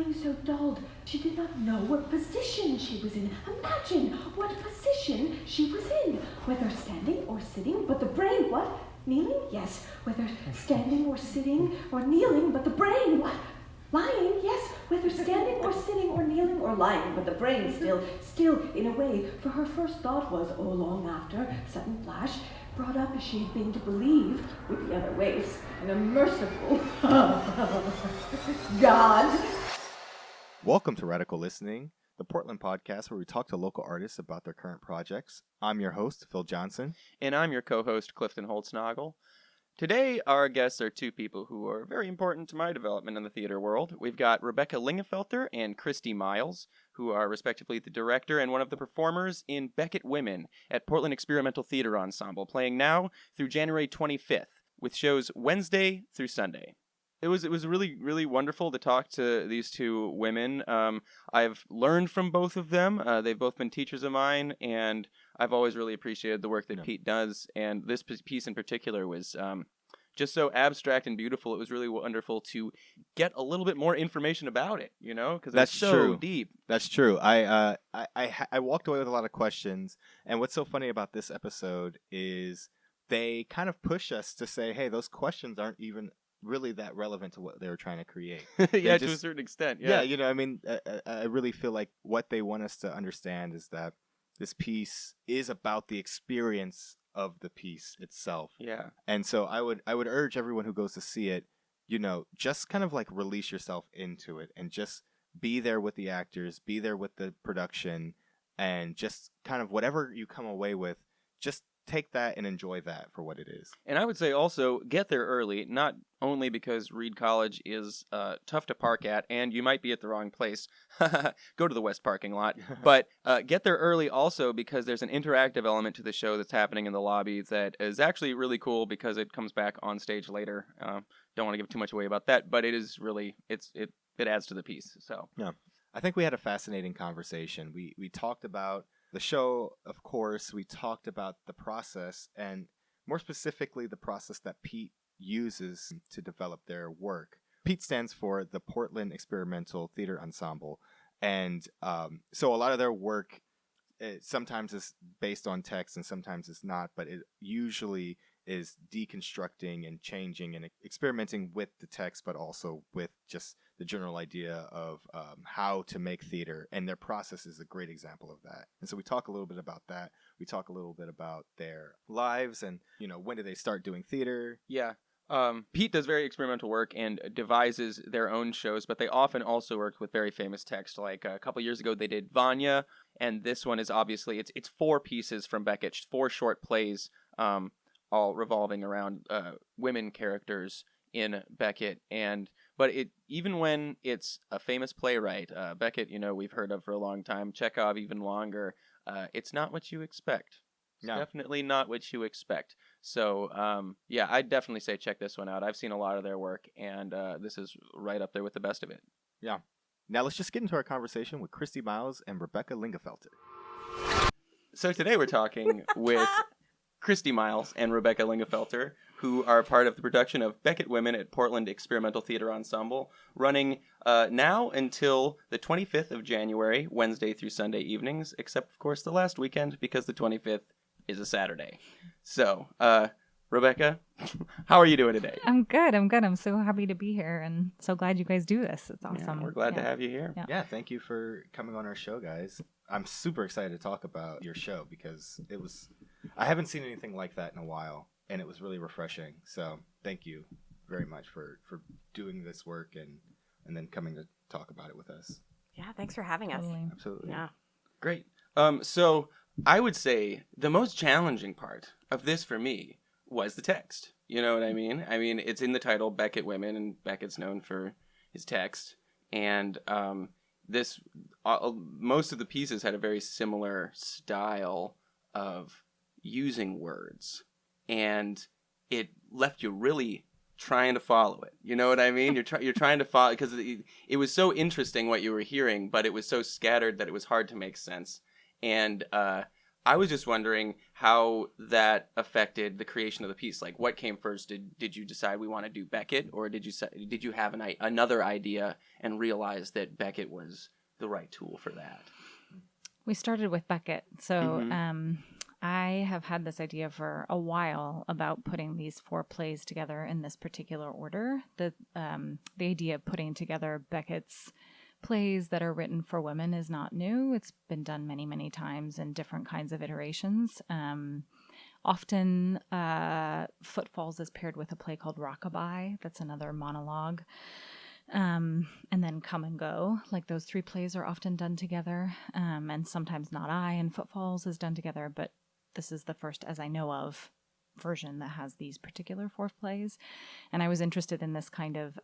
feeling so dulled, she did not know what position she was in. Imagine what position she was in. Whether standing or sitting, but the brain, what? Kneeling? Yes. Whether standing or sitting or kneeling, but the brain, what? Lying? Yes. Whether standing or sitting or kneeling or lying, but the brain still in a way. For her first thought was, oh, long after, sudden flash, brought up as she had been to believe, with the other ways, in a merciful God. Welcome to Radical Listening, the Portland podcast where we talk to local artists about their current projects. I'm your host, Phil Johnson. And I'm your co-host, Clifton Holtznagel. Today, our guests are two people who are very important to my development in the theater world. We've got Rebecca Lingafelter and Cristi Miles, who are respectively the director and one of the performers in Beckett Women at Portland Experimental Theater Ensemble, playing now through January 25th, with shows Wednesday through Sunday. It was really, really wonderful to talk to these two women. I've learned from both of them. They've both been teachers of mine, and I've always really appreciated the work that Pete does. And this piece in particular was just so abstract and beautiful. It was really wonderful to get a little bit more information about it, you know, because it's so deep. That's true. I walked away with a lot of questions, and what's so funny about this episode is they kind of push us to say, hey, those questions aren't even really that relevant to what they were trying to create. Yeah, to a certain extent. Yeah, you know, I mean, I really feel like what they want us to understand is that this piece is about the experience of the piece itself. Yeah. And so I would urge everyone who goes to see it, you know, just kind of like release yourself into it and just be there with the actors, be there with the production, and just kind of whatever you come away with, just take that and enjoy that for what it is. And I would say also get there early, not only because Reed College is tough to park at and you might be at the wrong place. Go to the west parking lot. But get there early also because there's an interactive element to the show that's happening in the lobby that is actually really cool because it comes back on stage later. Don't want to give too much away about that, but it is really, it adds to the piece. So yeah, I think we had a fascinating conversation. We talked about the show, of course. We talked about the process, and more specifically, the process that Pete uses to develop their work. Pete stands for the Portland Experimental Theater Ensemble, and so a lot of their work sometimes is based on text and sometimes it's not, but it usually is deconstructing and changing and experimenting with the text, but also with just the general idea of how to make theater, and their process is a great example of that. And so we talk a little bit about that. We talk a little bit about their lives and, you know, when did they start doing theater? Yeah. Pete does very experimental work and devises their own shows, but they often also work with very famous text. Like a couple years ago, they did Vanya, and this one is obviously, it's 4 pieces from Beckett, 4 short plays, all revolving around women characters in Beckett. But even when it's a famous playwright, Beckett, you know, we've heard of for a long time, Chekhov even longer, it's not what you expect. It's definitely not what you expect. So, yeah, I'd definitely say check this one out. I've seen a lot of their work, and this is right up there with the best of it. Yeah. Now let's just get into our conversation with Cristi Miles and Rebecca Lingafelter. So today we're talking with Cristi Miles and Rebecca Lingafelter, who are part of the production of Beckett Women at Portland Experimental Theater Ensemble, running now until the 25th of January, Wednesday through Sunday evenings, except, of course, the last weekend, because the 25th is a Saturday. So, Rebecca, how are you doing today? I'm good. I'm so happy to be here and so glad you guys do this. It's awesome. Yeah, we're glad to have you here. Yeah, thank you for coming on our show, guys. I'm super excited to talk about your show because I haven't seen anything like that in a while, and it was really refreshing. So thank you very much for doing this work and then coming to talk about it with us. Yeah, thanks for having us. Totally. Absolutely. Yeah. Great. So I would say the most challenging part of this for me was the text. You know what I mean? I mean, it's in the title, Beckett Women, and Beckett's known for his text. And most of the pieces had a very similar style of using words, and it left you really trying to follow it. You know what I mean? You're trying to follow, because it was so interesting what you were hearing, but it was so scattered that it was hard to make sense. And I was just wondering how that affected the creation of the piece. Like, what came first? Did you decide we want to do Beckett, or did you have another idea and realize that Beckett was the right tool for that? We started with Beckett. So Mm-hmm. I have had this idea for a while about putting these 4 plays together in this particular order. The idea of putting together Beckett's plays that are written for women is not new. It's been done many, many times in different kinds of iterations. Often Footfalls is paired with a play called Rockabye. That's another monologue. And then Come and Go. Like, those 3 plays are often done together. And sometimes Not I and Footfalls is done together. But this is the first, as I know of, version that has these particular 4 plays. And I was interested in this kind of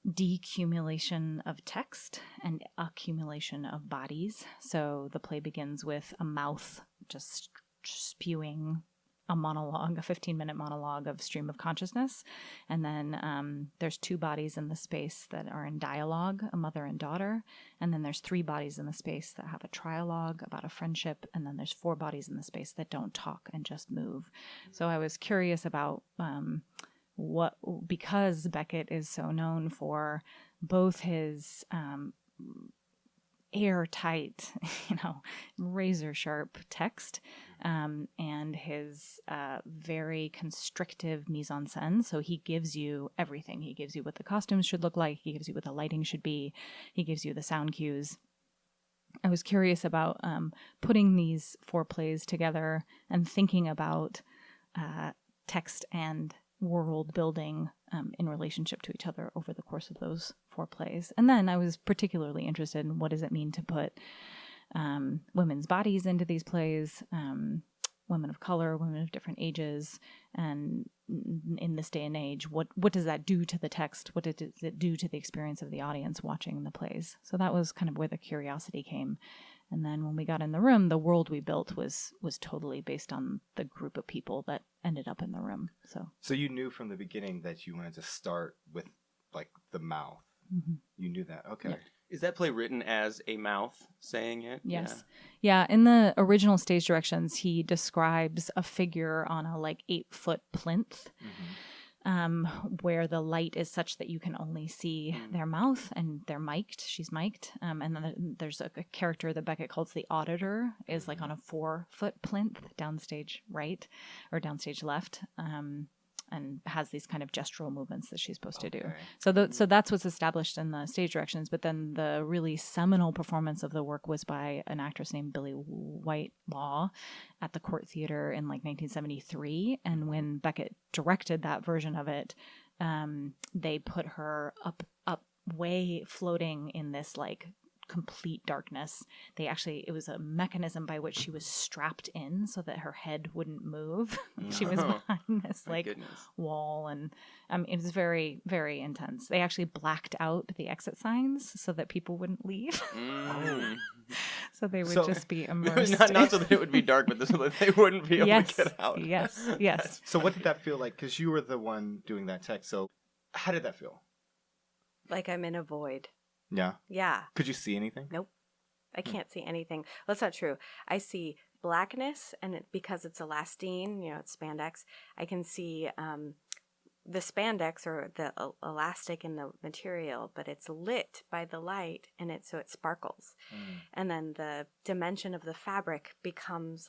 decumulation of text and accumulation of bodies. So the play begins with a mouth just spewing a monologue, a 15-minute monologue of stream of consciousness. And then there's 2 bodies in the space that are in dialogue, a mother and daughter. And then there's 3 bodies in the space that have a trialogue about a friendship. And then there's 4 bodies in the space that don't talk and just move. So I was curious about because Beckett is so known for both his airtight, razor sharp text, and his very constrictive mise en scène. So he gives you everything. He gives you what the costumes should look like. He gives you what the lighting should be. He gives you the sound cues. I was curious about putting these 4 plays together and thinking about text and world building in relationship to each other over the course of those 4 plays. And then I was particularly interested in what does it mean to put women's bodies into these plays, women of color, women of different ages, and in this day and age, what does that do to the text? What does it do to the experience of the audience watching the plays? So that was kind of where the curiosity came. And then when we got in the room, the world we built was totally based on the group of people that ended up in the room. So you knew from the beginning that you wanted to start with, like, the mouth. Mm-hmm. You knew that. Okay. Yeah. Is that play written as a mouth saying it? Yes. Yeah. In the original stage directions, he describes a figure on a 8-foot plinth. Mm-hmm. Where the light is such that you can only see their mouth, and they're mic'd. She's mic'd. And then there's a character that Beckett calls the auditor, is on a 4-foot plinth, downstage right or downstage left, and has these kind of gestural movements that she's supposed to do. So that's what's established in the stage directions. But then the really seminal performance of the work was by an actress named Billie Whitelaw at the Court Theater in 1973. And when Beckett directed that version of it, they put her up way floating in this complete darkness. It was a mechanism by which she was strapped in so that her head wouldn't move. She was behind this wall, and it was very, very intense. They actually blacked out the exit signs so that people wouldn't leave. So they would just be immersed. Not so that it would be dark, but so that they wouldn't be able to get out. Yes. So what did that feel like? Because you were the one doing that text. So how did that feel? Like I'm in a void. Yeah. Yeah. Could you see anything? Nope. I can't see anything. That's not true. I see blackness, and because it's elastine, it's spandex, I can see the spandex or the elastic in the material, but it's lit by the light, and so it sparkles. And then the dimension of the fabric becomes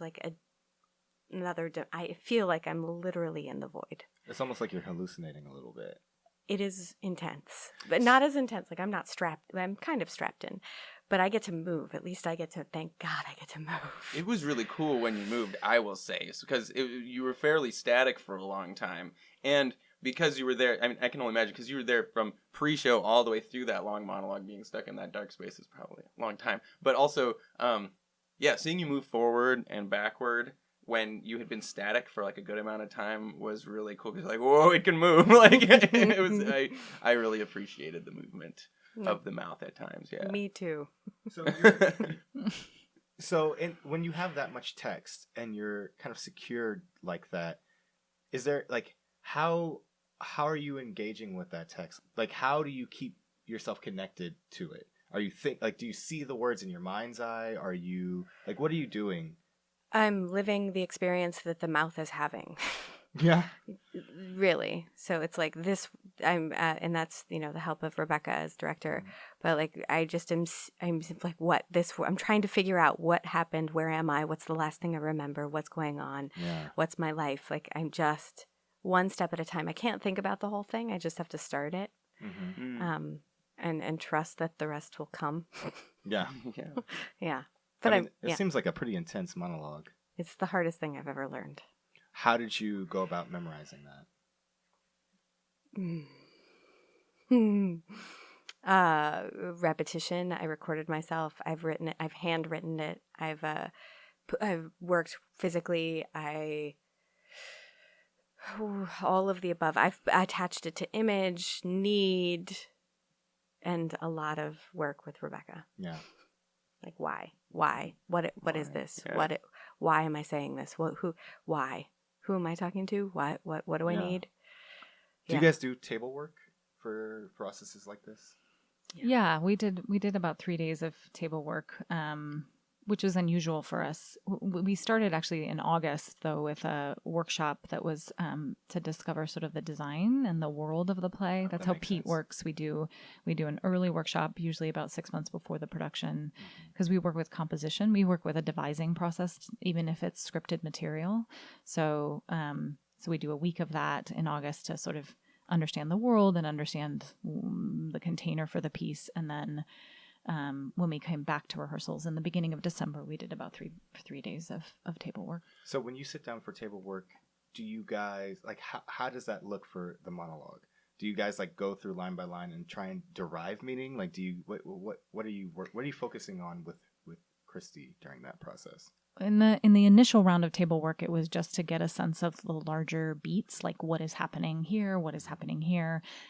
another. I feel like I'm literally in the void. It's almost like you're hallucinating a little bit. It is intense, but not as intense. I'm not strapped. I'm kind of strapped in, but I get to move. At least I get to, thank God I get to move. It was really cool when you moved, I will say, because you were fairly static for a long time. And because you were there, I can only imagine, because you were there from pre-show all the way through that long monologue, being stuck in that dark space is probably a long time. But also, seeing you move forward and backward when you had been static for a good amount of time was really cool, because whoa, it can move. It was. I really appreciated the movement of the mouth at times. Yeah, me too. So when you have that much text and you're kind of secured like that, is there how are you engaging with that text? How do you keep yourself connected to it? Are you do you see the words in your mind's eye? Are you what are you doing? I'm living the experience that the mouth is having. Yeah. Really. So it's like this, and that's, the help of Rebecca as director. But like, I'm like, I'm trying to figure out what happened. Where am I? What's the last thing I remember? What's going on? Yeah. What's my life? Like, I'm just one step at a time. I can't think about the whole thing. I just have to start it. Mm-hmm. And trust that the rest will come. Yeah. Yeah. Yeah. But it seems like a pretty intense monologue. It's the hardest thing I've ever learned. How did you go about memorizing that? Repetition. I recorded myself. I've written it. I've handwritten it. I've worked physically. All of the above. I've attached it to image, need, and a lot of work with Rebecca. Yeah. Like, why? What is this? Yeah. Why am I saying this? Why? Who am I talking to? What do I need? Do you guys do table work for processes like this? Yeah, we did about 3 days of table work, which was unusual for us. We started actually in August, though, with a workshop that was to discover sort of the design and the world of the play. That's that how makes Pete sense. works. We do an early workshop, usually about 6 months before the production, because we work with composition. We work with a devising process, even if it's scripted material. So we do a week of that in August to sort of understand the world and understand the container for the piece, and then when we came back to rehearsals in the beginning of December, we did about three days of table work. So when you sit down for table work, do you guys like how does that look for the monologue? Do you guys like go through line by line and try and derive meaning? Like, do you what are you focusing on with Cristi during that process? In the initial round of table work, it was just to get a sense of the larger beats, like what is happening here,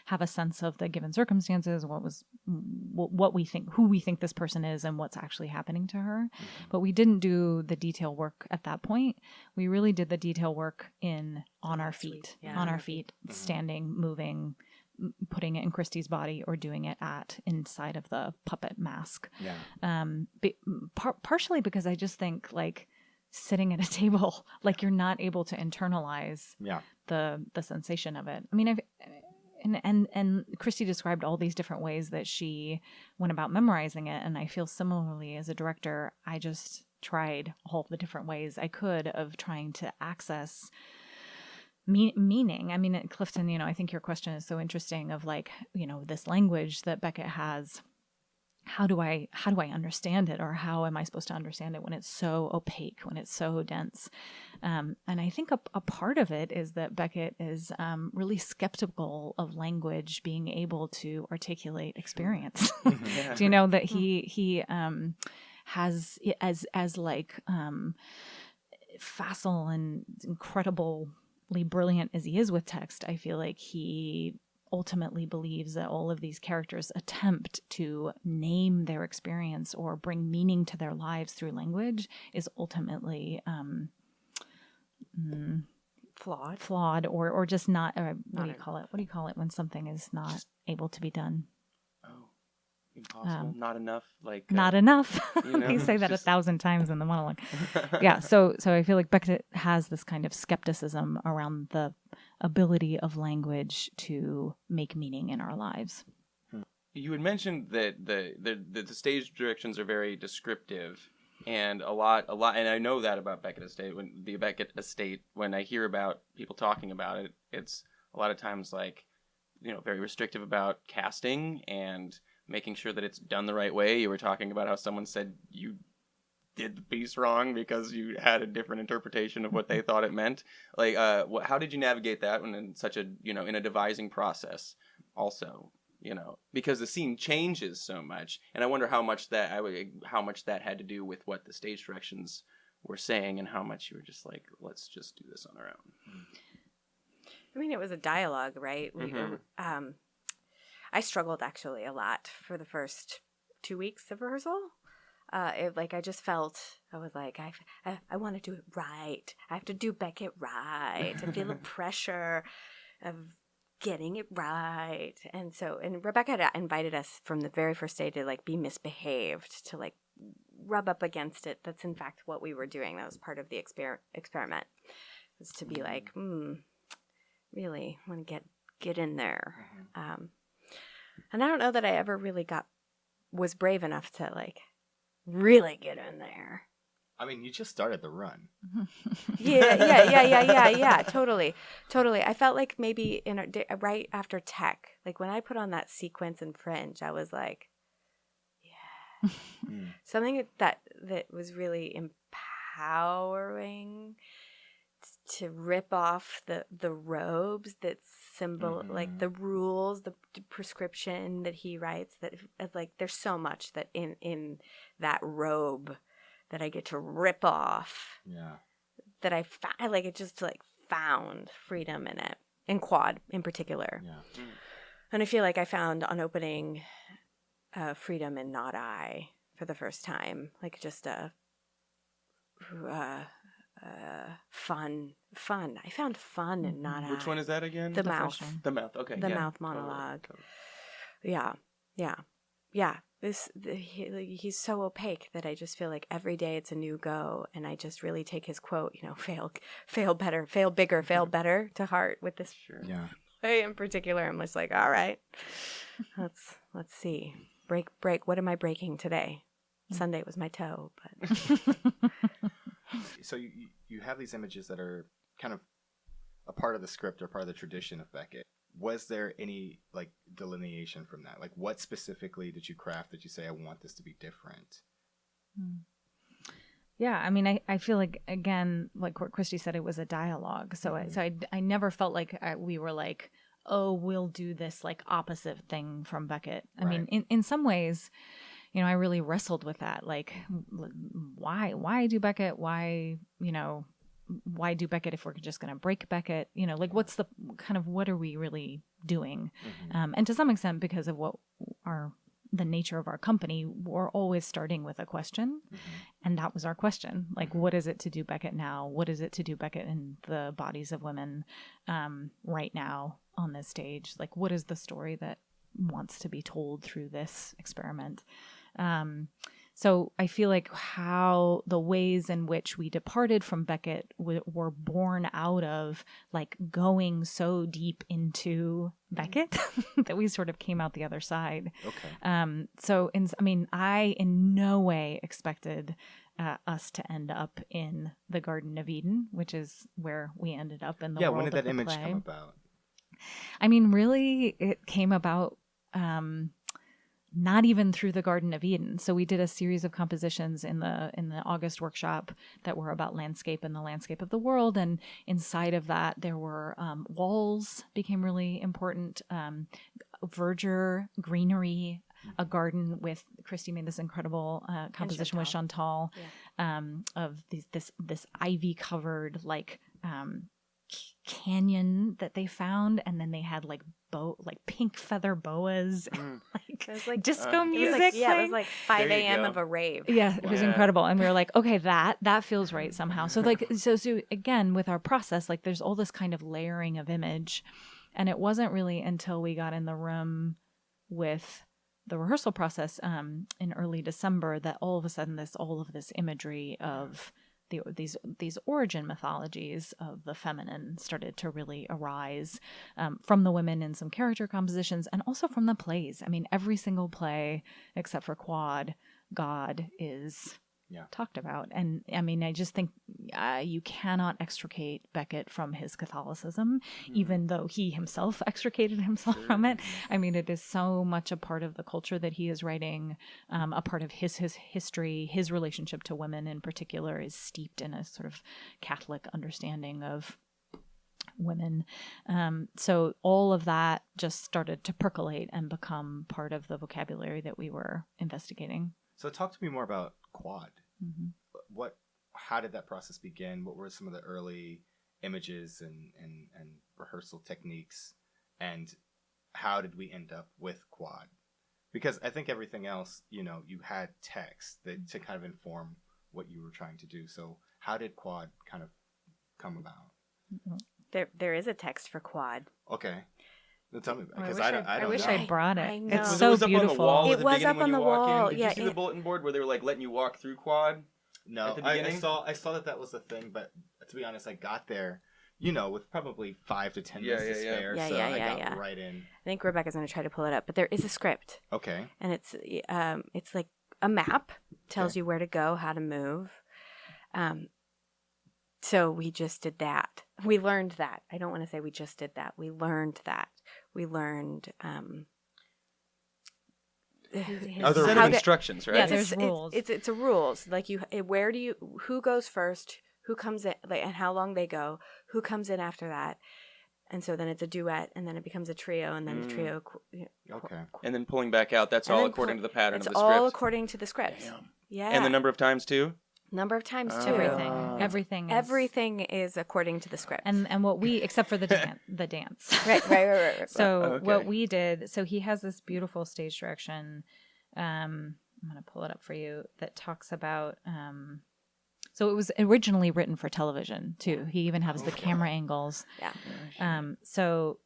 have a sense of the given circumstances, what we think, who we think this person is, and what's actually happening to her. But we didn't do the detail work at that point. We really did the detail work on our feet, standing, moving, putting it in Cristi's body or doing it inside of the puppet mask. Yeah. Partially because I just think like sitting at a table, like you're not able to internalize the sensation of it. I mean, and Cristi described all these different ways that she went about memorizing it. And I feel similarly as a director, I just tried all the different ways I could of trying to access meaning. I mean, Clifton, I think your question is so interesting of like, this language that Beckett has. How do I understand it, or how am I supposed to understand it when it's so opaque, when it's so dense? And I think a part of it is that Beckett is really skeptical of language being able to articulate experience. Do you know that he has as like facile and incredibly brilliant as he is with text, I feel like he ultimately believes that all of these characters attempt to name their experience or bring meaning to their lives through language is ultimately flawed or just not. What do you call it? What do you call it when something is not able to be done? Impossible. Not enough. Like not enough. You say that 1,000 times in the monologue. Yeah. So I feel like Beckett has this kind of skepticism around the ability of language to make meaning in our lives. You had mentioned that the stage directions are very descriptive, and a lot, and I know that about Beckett Estate. When I hear about people talking about it, it's a lot of times like, very restrictive about casting and making sure that it's done the right way. You were talking about how someone said you did the piece wrong because you had a different interpretation of what they thought it meant. Like, how did you navigate that when in such a, in a devising process also, because the scene changes so much. And I wonder how much that had to do with what the stage directions were saying and how much you were just like, let's just do this on our own. I mean, it was a dialogue, right? I struggled actually a lot for the first 2 weeks of rehearsal. I just felt, I was like, I want to do it right. I have to do Beckett right. I feel the pressure of getting it right. And Rebecca had invited us from the very first day to like be misbehaved, to like rub up against it. That's in fact what we were doing. That was part of the experiment, was to be like, really want to get in there. And I don't know that I ever really was brave enough to like really get in there. I mean, you just started the run. Yeah. Totally. I felt like maybe right after tech, like when I put on that sequence in Fringe, I was like, yeah, something that was really empowering, to rip off the robes that symbol like the rules, the prescription that he writes, that like there's so much that in that robe that I get to rip off. Yeah. That I like, it just like found freedom in it, in Quad in particular. Yeah. And I feel like I found on opening freedom in Not I for the first time, like just a fun. I found fun in Not I. Which one is that again? The mouth. The mouth. Okay. The mouth monologue. Totally. Yeah. He's so opaque that I just feel like every day it's a new go, and I just really take his quote, fail better, fail bigger, fail better to heart with this play in particular. I'm just like, all right, let's see, break. What am I breaking today? Sunday was my toe, but So you have these images that are kind of a part of the script or part of the tradition of Beckett. Was there any like delineation from that? Like, what specifically did you craft that you say, I want this to be different? Yeah, I mean, I feel like, again, like what Cristi said, it was a dialogue. So I never felt like we were like, oh, we'll do this like opposite thing from Beckett. I mean, in some ways, I really wrestled with that. Like, why do Beckett? Why do Beckett if we're just going to break Beckett? Like what's the kind of, what are we really doing? And to some extent, because of the nature of our company, we're always starting with a question. And that was our question. Like, what is it to do Beckett now? What is it to do Beckett in the bodies of women right now on this stage? Like, what is the story that wants to be told through this experiment? So I feel like how the ways in which we departed from Beckett were born out of like going so deep into Beckett that we sort of came out the other side. Okay. So I in no way expected us to end up in the Garden of Eden, which is where we ended up in the world. When did that image play. come about? I mean, really, it came about not even through the Garden of Eden. So we did a series of compositions in the August workshop that were about landscape and the landscape of the world. And inside of that, there were walls became really important, verdure, greenery, a garden with Cristi made this incredible composition with Chantal of this ivy covered like canyon that they found, and then they had like pink feather boas, it was like disco music. It was like 5 a.m. of a rave. Yeah, it was incredible, and we were like, okay, that feels right somehow. So like, so again with our process, like there's all this kind of layering of image, and it wasn't really until we got in the room with the rehearsal process in early December that all of a sudden all of this imagery of these origin mythologies of the feminine started to really arise from the women in some character compositions, and also from the plays. I mean, every single play except for Quad, God is talked about. And I mean, I just think you cannot extricate Beckett from his Catholicism, even though he himself extricated himself from it. I mean, it is so much a part of the culture that he is writing, a part of his history. His relationship to women in particular is steeped in a sort of Catholic understanding of women. So all of that just started to percolate and become part of the vocabulary that we were investigating. So talk to me more about Quad. How did that process begin? What were some of the early images and rehearsal techniques, and how did we end up with Quad? Because I think everything else, you had text to kind of inform what you were trying to do. So how did Quad kind of come about? There is a text for Quad. Okay. Tell me, I because wish I don't wish know. I brought it. I know. It's Was so it was up beautiful. on the wall It at the was beginning up when on you the walk wall. in. Did Yeah, you see the bulletin board where they were like letting you walk through quad? No, At the I beginning? saw that was the thing, but to be honest, I got there, with probably 5 to 10 minutes to spare, Yeah, so yeah, I yeah, got yeah. right in. I think Rebecca's going to try to pull it up, but there is a script, Okay. and it's like a map, tells you where to go, how to move. So we just did that. We learned that. I don't want to say we just did that. We learned that. We learned A set of instructions, right? Yeah, there's rules. It's a rules. Like who goes first, who comes in, like, and how long they go, who comes in after that. And so then it's a duet, and then it becomes a trio, and then a trio. Okay. And then pulling back out, that's And all then according to the pattern of the It's script. all according to the script. Damn. Yeah. And the number of times too? Number of times too. Everything is according to the script. and what we, except for the dance. Right. So Okay. what we did, so he has this beautiful stage direction. I'm going to pull it up for you, that talks about, so it was originally written for television too. He even has the camera angles. Yeah. So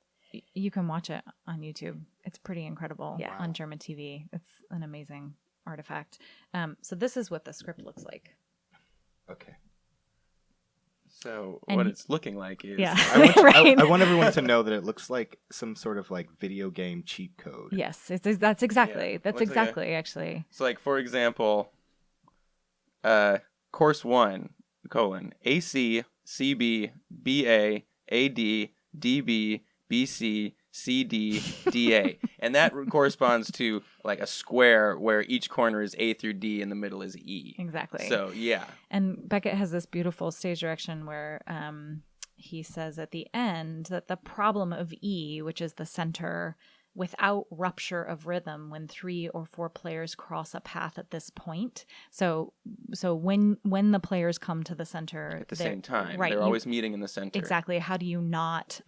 you can watch it on YouTube. It's pretty incredible. Yeah. On German TV. It's an amazing artifact. So this is what the script looks like. Okay. So And what it's looking like is... Yeah. I want everyone to know that it looks like some sort of like video game cheat code. Yes, that's exactly. Yeah. That's Looks like exactly actually. So like, for example, course 1, AC, CB, BA, AD, DB, BC, CD, DA. And that corresponds to like a square where each corner is A through D and the middle is E. Exactly. So, yeah. And Beckett has this beautiful stage direction where he says at the end that the problem of E, which is the center, without rupture of rhythm when 3 or 4 players cross a path at this point. So when the players come to the center At the same time. right, They're always meeting in the center. Exactly. How do you not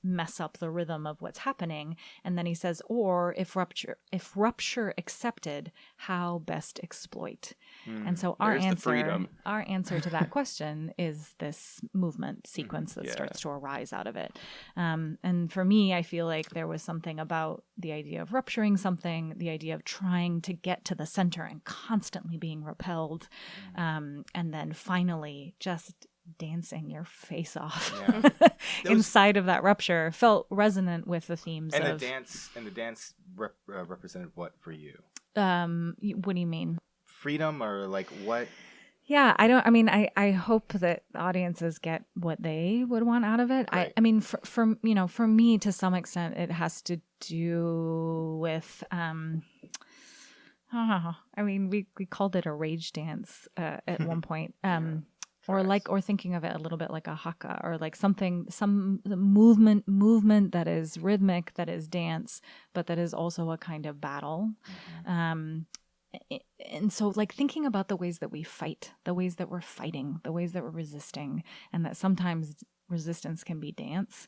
mess up the rhythm of what's happening? And then he says, or if rupture accepted, how best exploit? And so our There's the freedom. answer to that question is this movement sequence that starts to arise out of it. And for me, I feel like there was something about the idea of rupturing something, the idea of trying to get to the center and constantly being repelled, and then finally just dancing your face off inside of that rupture felt resonant with the themes And of the dance represented what for you? what do you mean? Freedom, or like what? Yeah, I hope that audiences get what they would want out of it. Right. I mean, for me, to some extent, it has to do with, we called it a rage dance at one point. Or thinking of it a little bit like a haka, or like some movement that is rhythmic, that is dance, but that is also a kind of battle. And so like thinking about the ways that we fight, the ways that we're fighting, the ways that we're resisting, and that sometimes resistance can be dance,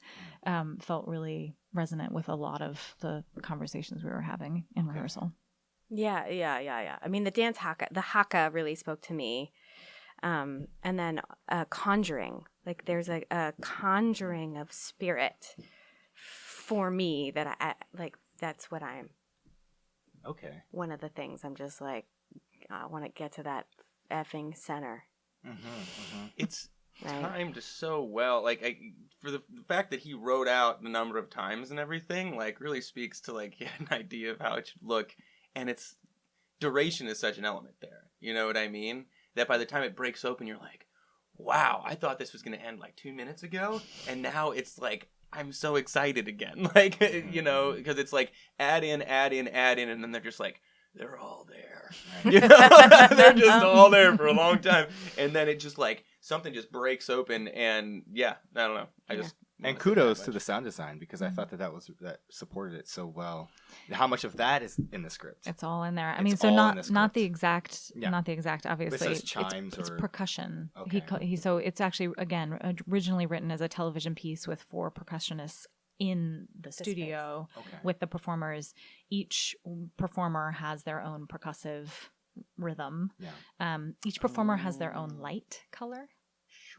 felt really resonant with a lot of the conversations we were having in rehearsal. Yeah. I mean, the haka really spoke to me. And then conjuring, like there's a conjuring of spirit for me that I like. That's what I'm. Okay. One of the things I'm just like, I want to get to that effing center. It's Right. timed so well. Like, for the fact that he wrote out the number of times and everything, like, really speaks to, like, he had an idea of how it should look. And its duration is such an element there. You know what I mean? That by the time it breaks open, you're like, wow, I thought this was going to end like 2 minutes ago. And now it's like, I'm so excited again. Like, you know, because it's like add in. And then they're just like, they're all there. You know? They're just all there for a long time. And then it just like, something just breaks open. And yeah, I don't know. And kudos to the sound design, because I thought that supported it so well. How much of that is in the script? It's all in there. I It's mean, so all in not the the script. exact. Obviously, It says chimes it's or percussion. Okay. So it's actually again originally written as a television piece with 4 percussionists in the studio with the performers. Each performer has their own percussive rhythm. Yeah. Each performer has their own light color.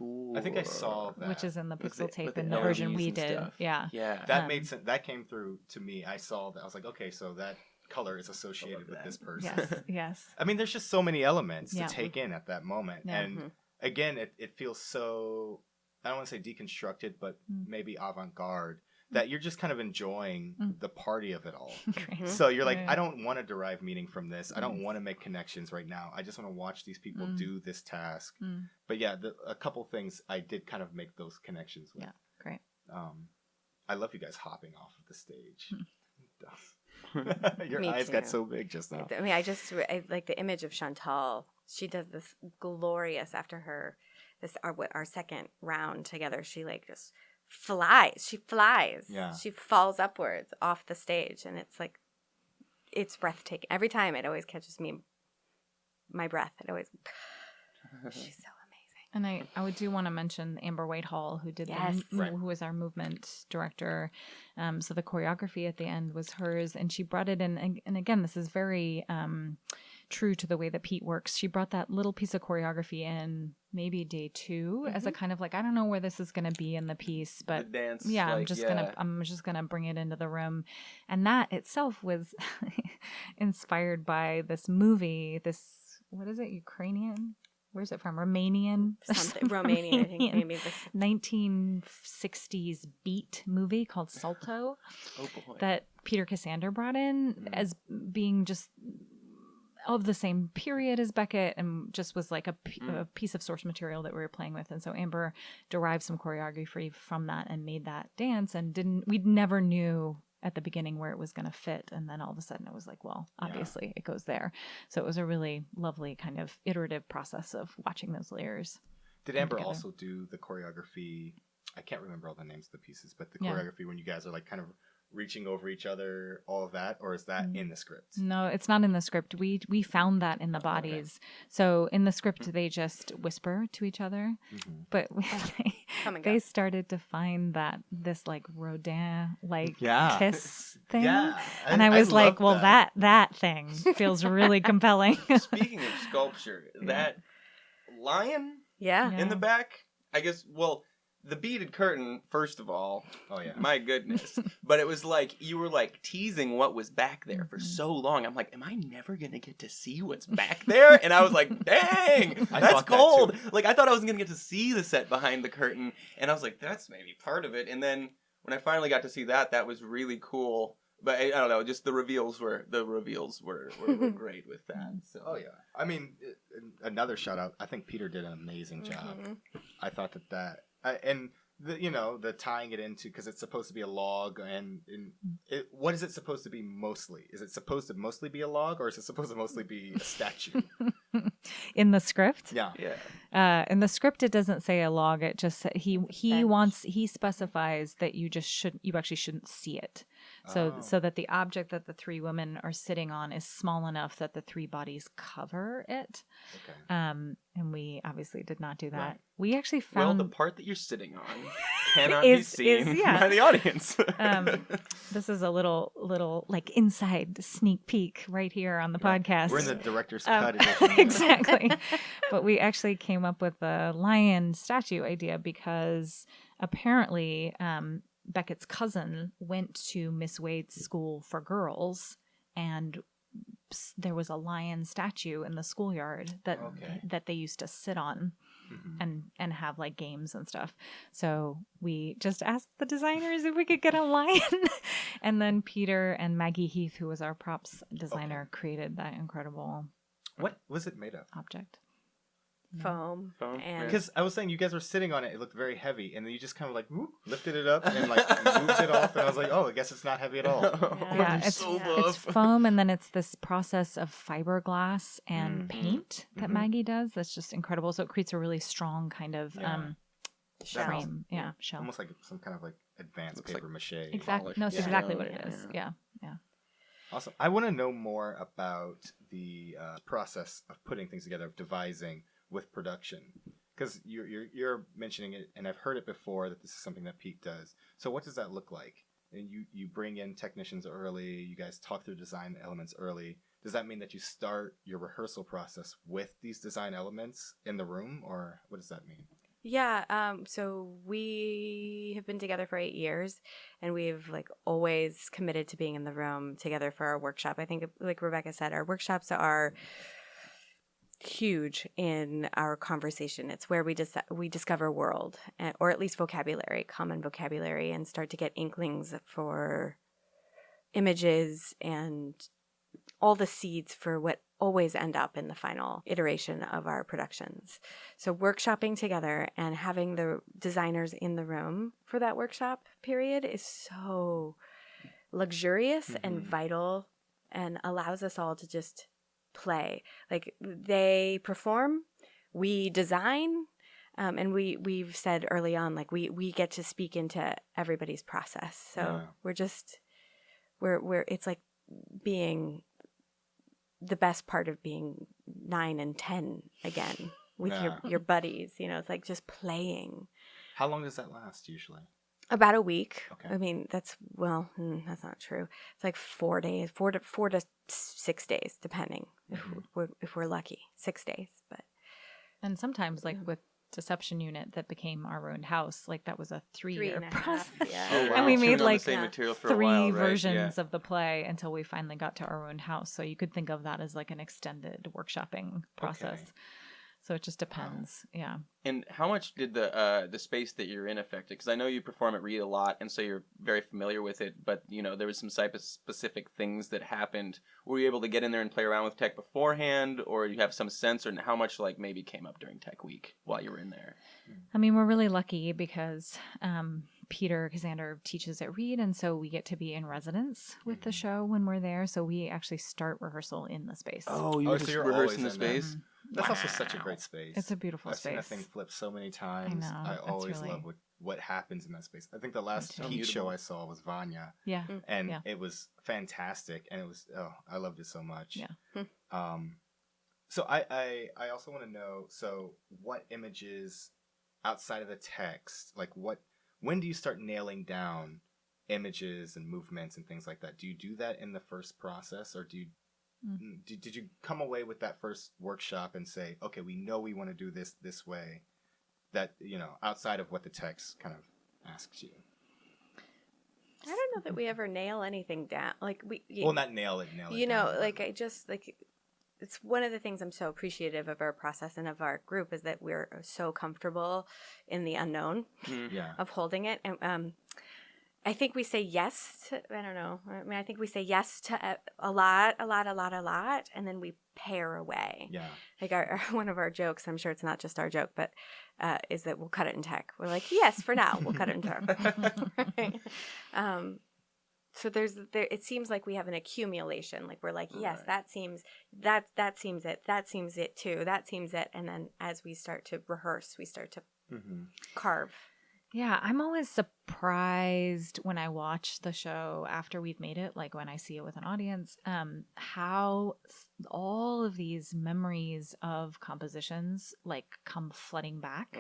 tool. I think I saw that. which is in the With pixel the- tape with the in the version LEDs we and did. stuff. Yeah. Yeah. That made sense. That came through to me. I saw that. I was like, okay, so that color is associated with that. this person. Yes. Yes. I mean, there's just so many elements Yeah. to take in at that moment. Yeah. And again, it feels so, I don't want to say deconstructed, but maybe avant-garde, that you're just kind of enjoying the party of it all. Great. So you're like, Yeah. I don't want to derive meaning from this. I don't want to make connections right now. I just want to watch these people do this task. But yeah, a couple things I did kind of make those connections with. Yeah. Great. I love you guys hopping off of the stage. Your Me eyes too. got so big just now. I mean, I like the image of Chantal. She does this glorious after our second round together. She like just flies. She flies. Yeah. She falls upwards off the stage, and it's breathtaking. Every time it always catches me, my breath. She's so amazing. And I do want to mention Amber Whitehall, who did Yes. who was our movement director. So the choreography at the end was hers, and she brought it in. And again, this is very true to the way that Pete works. She brought that little piece of choreography in maybe day 2 as a kind of like, I don't know where this is going to be in the piece, but the dance, yeah, like, I'm just gonna bring it into the room. And that itself was inspired by this movie. What is it? Ukrainian? Where's it from? Romanian? Something Romanian, I think maybe this. 1960s beat movie called Salto Oh boy. that Peter Cassander brought in as being just of the same period as Beckett, and just was like a piece of source material that we were playing with. And so Amber derived some choreography from that and made that dance, and we never knew at the beginning where it was going to fit. And then all of a sudden it was like, well, obviously it goes there. So it was a really lovely kind of iterative process of watching those layers. Did Amber also do the choreography? I can't remember all the names of the pieces, but the choreography when you guys are like kind of reaching over each other, all of that, or is that in the script? No, it's not in the script. We found that in the bodies. Okay. So in the script, they just whisper to each other, but they started to find this like Rodin like kiss thing, and I was like, well, that thing feels really compelling. Speaking of sculpture, that lion, in the back, I guess. Well, the beaded curtain, first of all. Oh, yeah. My goodness. But it was like, you were like teasing what was back there for so long. I'm like, am I never going to get to see what's back there? And I was like, dang, that's cold. Like, I thought I wasn't going to get to see the set behind the curtain. And I was like, that's maybe part of it. And then when I finally got to see that was really cool. But I don't know, just the reveals were great with that. So. Oh, yeah. I mean, another shout out. I think Peter did an amazing job. I thought that and the tying it into, because it's supposed to be a log, and what is it supposed to be mostly? Is it supposed to mostly be a log, or is it supposed to mostly be a statue? In the script? Yeah. In the script, it doesn't say a log. It just he specifies that you actually shouldn't see it. So that the object that the 3 women are sitting on is small enough that the 3 bodies cover it. Okay. And we obviously did not do that. Right. We actually found the part that you're sitting on cannot be seen by the audience. This is a little like inside sneak peek right here on the podcast. We're in the director's cut edition. Exactly. But we actually came up with the lion statue idea because apparently Beckett's cousin went to Miss Wade's school for girls, and there was a lion statue in the schoolyard that they used to sit on and have like games and stuff. So we just asked the designers if we could get a lion. And then Peter and Maggie Heath, who was our props designer, created that incredible What was it made of? object. Foam. Because I was saying you guys were sitting on it. It looked very heavy. And then you just kind of like lifted it up and like moved it off. And I was like, oh, I guess it's not heavy at all. It's foam. And then it's this process of fiberglass and paint that Maggie does. That's just incredible. So it creates a really strong kind of frame. Shell. Almost like some kind of like advanced paper mache. Exactly. No, it's exactly what it is. Yeah. Awesome. I want to know more about the process of putting things together, of devising with production, because you're mentioning it, and I've heard it before that this is something that Pete does. So what does that look like? And you bring in technicians early. You guys talk through design elements early. Does that mean that you start your rehearsal process with these design elements in the room, or what does that mean? Yeah, so we have been together for 8 years, and we've like always committed to being in the room together for our workshop. I think, like Rebecca said, our workshops are huge in our conversation. It's where we discover world, or at least vocabulary, common vocabulary, and start to get inklings for images and all the seeds for what always end up in the final iteration of our productions. So workshopping together and having the designers in the room for that workshop period is so luxurious and vital, and allows us all to just play. Like, they perform, we design, and we've said early on, like, we get to speak into everybody's process. So we're it's like being the best part of being 9 and 10 again with your buddies. You know, it's like just playing. How long does that last usually? About a week. Okay. I mean, that's not true. It's like 4 days, 4 to 6 days, depending if we're lucky. 6 days, but. And sometimes, like with Deception Unit that became Our Ruined House, like that was a 3-year 3.5, process. yeah. Oh, wow. And we Tuned made on the like same material for a 3 while, right? versions Yeah. of the play until we finally got to Our Ruined House. So you could think of that as like an extended workshopping process. Okay. So it just depends. Yeah. And how much did the space that you're in affect it? Because I know you perform at Reed a lot, and so you're very familiar with it. But you know, there was some type of specific things that happened. Were you able to get in there and play around with tech beforehand, or you have some sense, or how much like maybe came up during Tech Week while you were in there? I mean, we're really lucky because Peter Casander teaches at Reed, and so we get to be in residence with the show when we're there. So we actually start rehearsal in the space. Oh, you Oh, were so just you're rehearsing the always in there. space? That's also such a great space. It's a beautiful I've space. seen that thing flip so many times. know, I it's always really- love what happens in that space. I think the last so Pete mutable. show I saw was Vanya, Yeah. and Yeah. it was fantastic, and it was I loved it so much. Yeah. So I also want to know, so what images outside of the text, like when do you start nailing down images and movements and things like that? Do you do that in the first process, or did you come away with that first workshop and say, okay, we know we want to do this way, that, you know, outside of what the text kind of asks you? I don't know that we ever nail anything down. Like Well, not nail it you down, know, but- like I just like, it's one of the things I'm so appreciative of our process and of our group is that we're so comfortable in the unknown yeah. of holding it. And I think we say yes to, I don't know. I mean, I think we say yes to a lot, and then we pare away. Yeah. Like one of our jokes, I'm sure it's not just our joke, but is that we'll cut it in tech. We're like, yes, for now, we'll cut it in tech. Right? So it seems like we have an accumulation. Like we're like, yes, Right. that seems it too. That seems it. And then as we start to rehearse, we start to carve. Yeah, I'm always surprised when I watch the show after we've made it, like when I see it with an audience, how all of these memories of compositions like come flooding back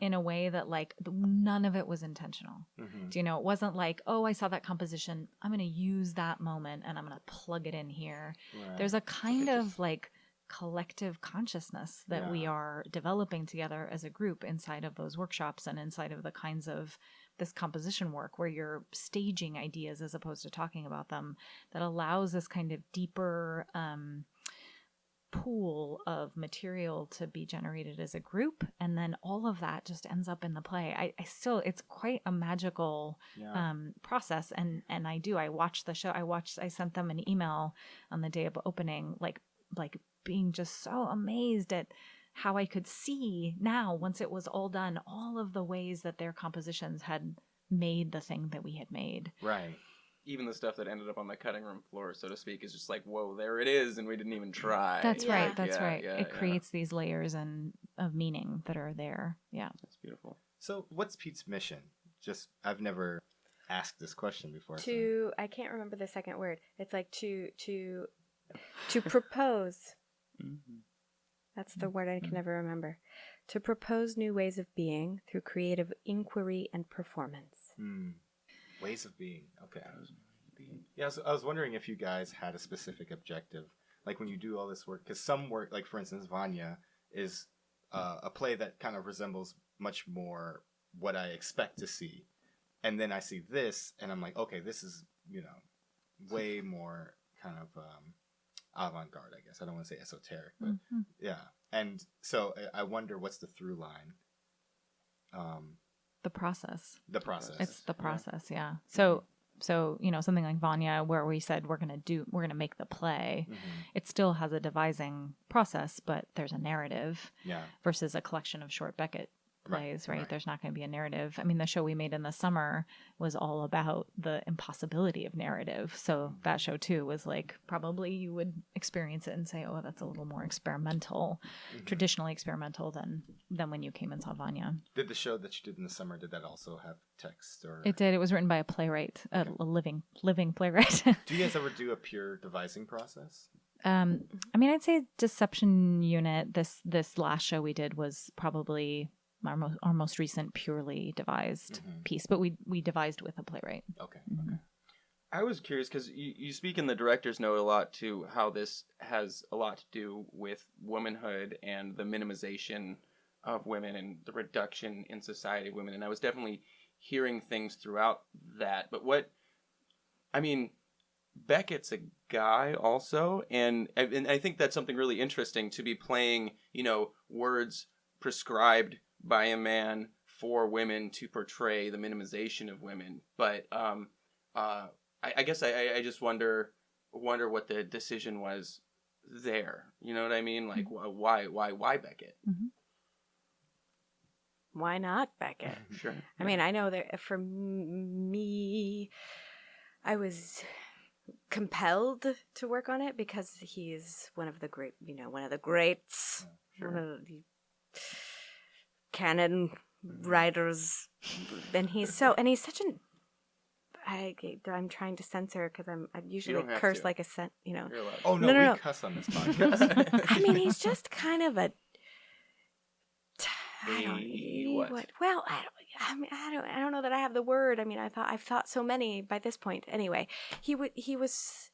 in a way that like none of it was intentional. Do you know, it wasn't like, oh, I saw that composition, I'm going to use that moment and I'm going to plug it in here. Right. There's a kind of like collective consciousness that we are developing together as a group inside of those workshops and inside of the kinds of this composition work where you're staging ideas as opposed to talking about them, that allows this kind of deeper pool of material to be generated as a group, and then all of that just ends up in the play. I still, it's quite a magical process, and I watched the show. I sent them an email on the day of opening, like being just so amazed at how I could see now, once it was all done, all of the ways that their compositions had made the thing that we had made. Right. Even the stuff that ended up on the cutting room floor, so to speak, is just like, whoa, there it is, and we didn't even try. That's Yeah. right. That's Yeah, right. yeah, It yeah. creates these layers of meaning that are there. Yeah. That's beautiful. So what's Pete's mission? Just, I've never asked this question before. I can't remember the second word. It's like to propose. That's the word I can never remember. To propose new ways of being through creative inquiry and performance. Ways of being. Okay. Yeah, I was wondering if you guys had a specific objective, like when you do all this work, because some work, like for instance, Vanya is a play that kind of resembles much more what I expect to see. And then I see this, and I'm like, okay, this is, way more kind of avant-garde, I guess. I don't want to say esoteric, but yeah. And so I wonder what's the through line. The process. It's the process, yeah. So something like Vanya, where we said we're gonna make the play, it still has a devising process, but there's a narrative versus a collection of short Beckett plays, right? There's not going to be a narrative. I mean, the show we made in the summer was all about the impossibility of narrative. So that show too was like, probably you would experience it and say, oh, that's a little more experimental, traditionally experimental than when you came and saw Vanya. Did the show that you did in the summer, did that also have text? Or It did. It was written by a playwright, a living playwright. Do you guys ever do a pure devising process? I mean, I'd say Deception Unit, this last show we did was probably our most recent purely devised piece, but we devised with a playwright. Okay. I was curious because you speak in the director's note a lot to how this has a lot to do with womanhood and the minimization of women and the reduction in society of women. And I was definitely hearing things throughout that. But Beckett's a guy also. And I think that's something really interesting to be playing, words prescribed by a man for women to portray the minimization of women. But I guess I just wonder what the decision was there. You know what I mean? Like, why Beckett? Why not Beckett? Sure. I mean, I know that for me, I was compelled to work on it because he's one of the greats, one of the canon writers, and he's such an. I'm trying to censor because I usually curse like a Oh no, we cuss on this podcast. I mean, he's just kind of a. I don't know that I have the word. I mean, I've thought so many by this point. Anyway, he was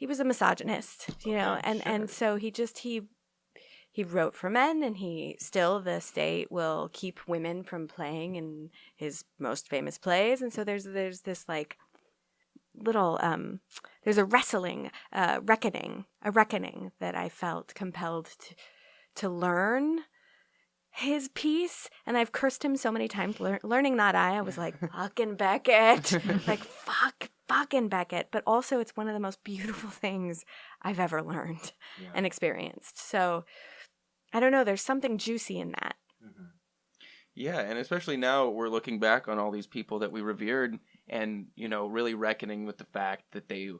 a misogynist, and so he wrote for men, and the state will keep women from playing in his most famous plays. And so there's this like little, there's a reckoning that I felt compelled to learn his piece. And I've cursed him so many times, learning that I was like, fucking Beckett, like fucking Beckett. But also it's one of the most beautiful things I've ever learned and experienced. So I don't know. There's something juicy in that. Yeah, and especially now we're looking back on all these people that we revered and, really reckoning with the fact that they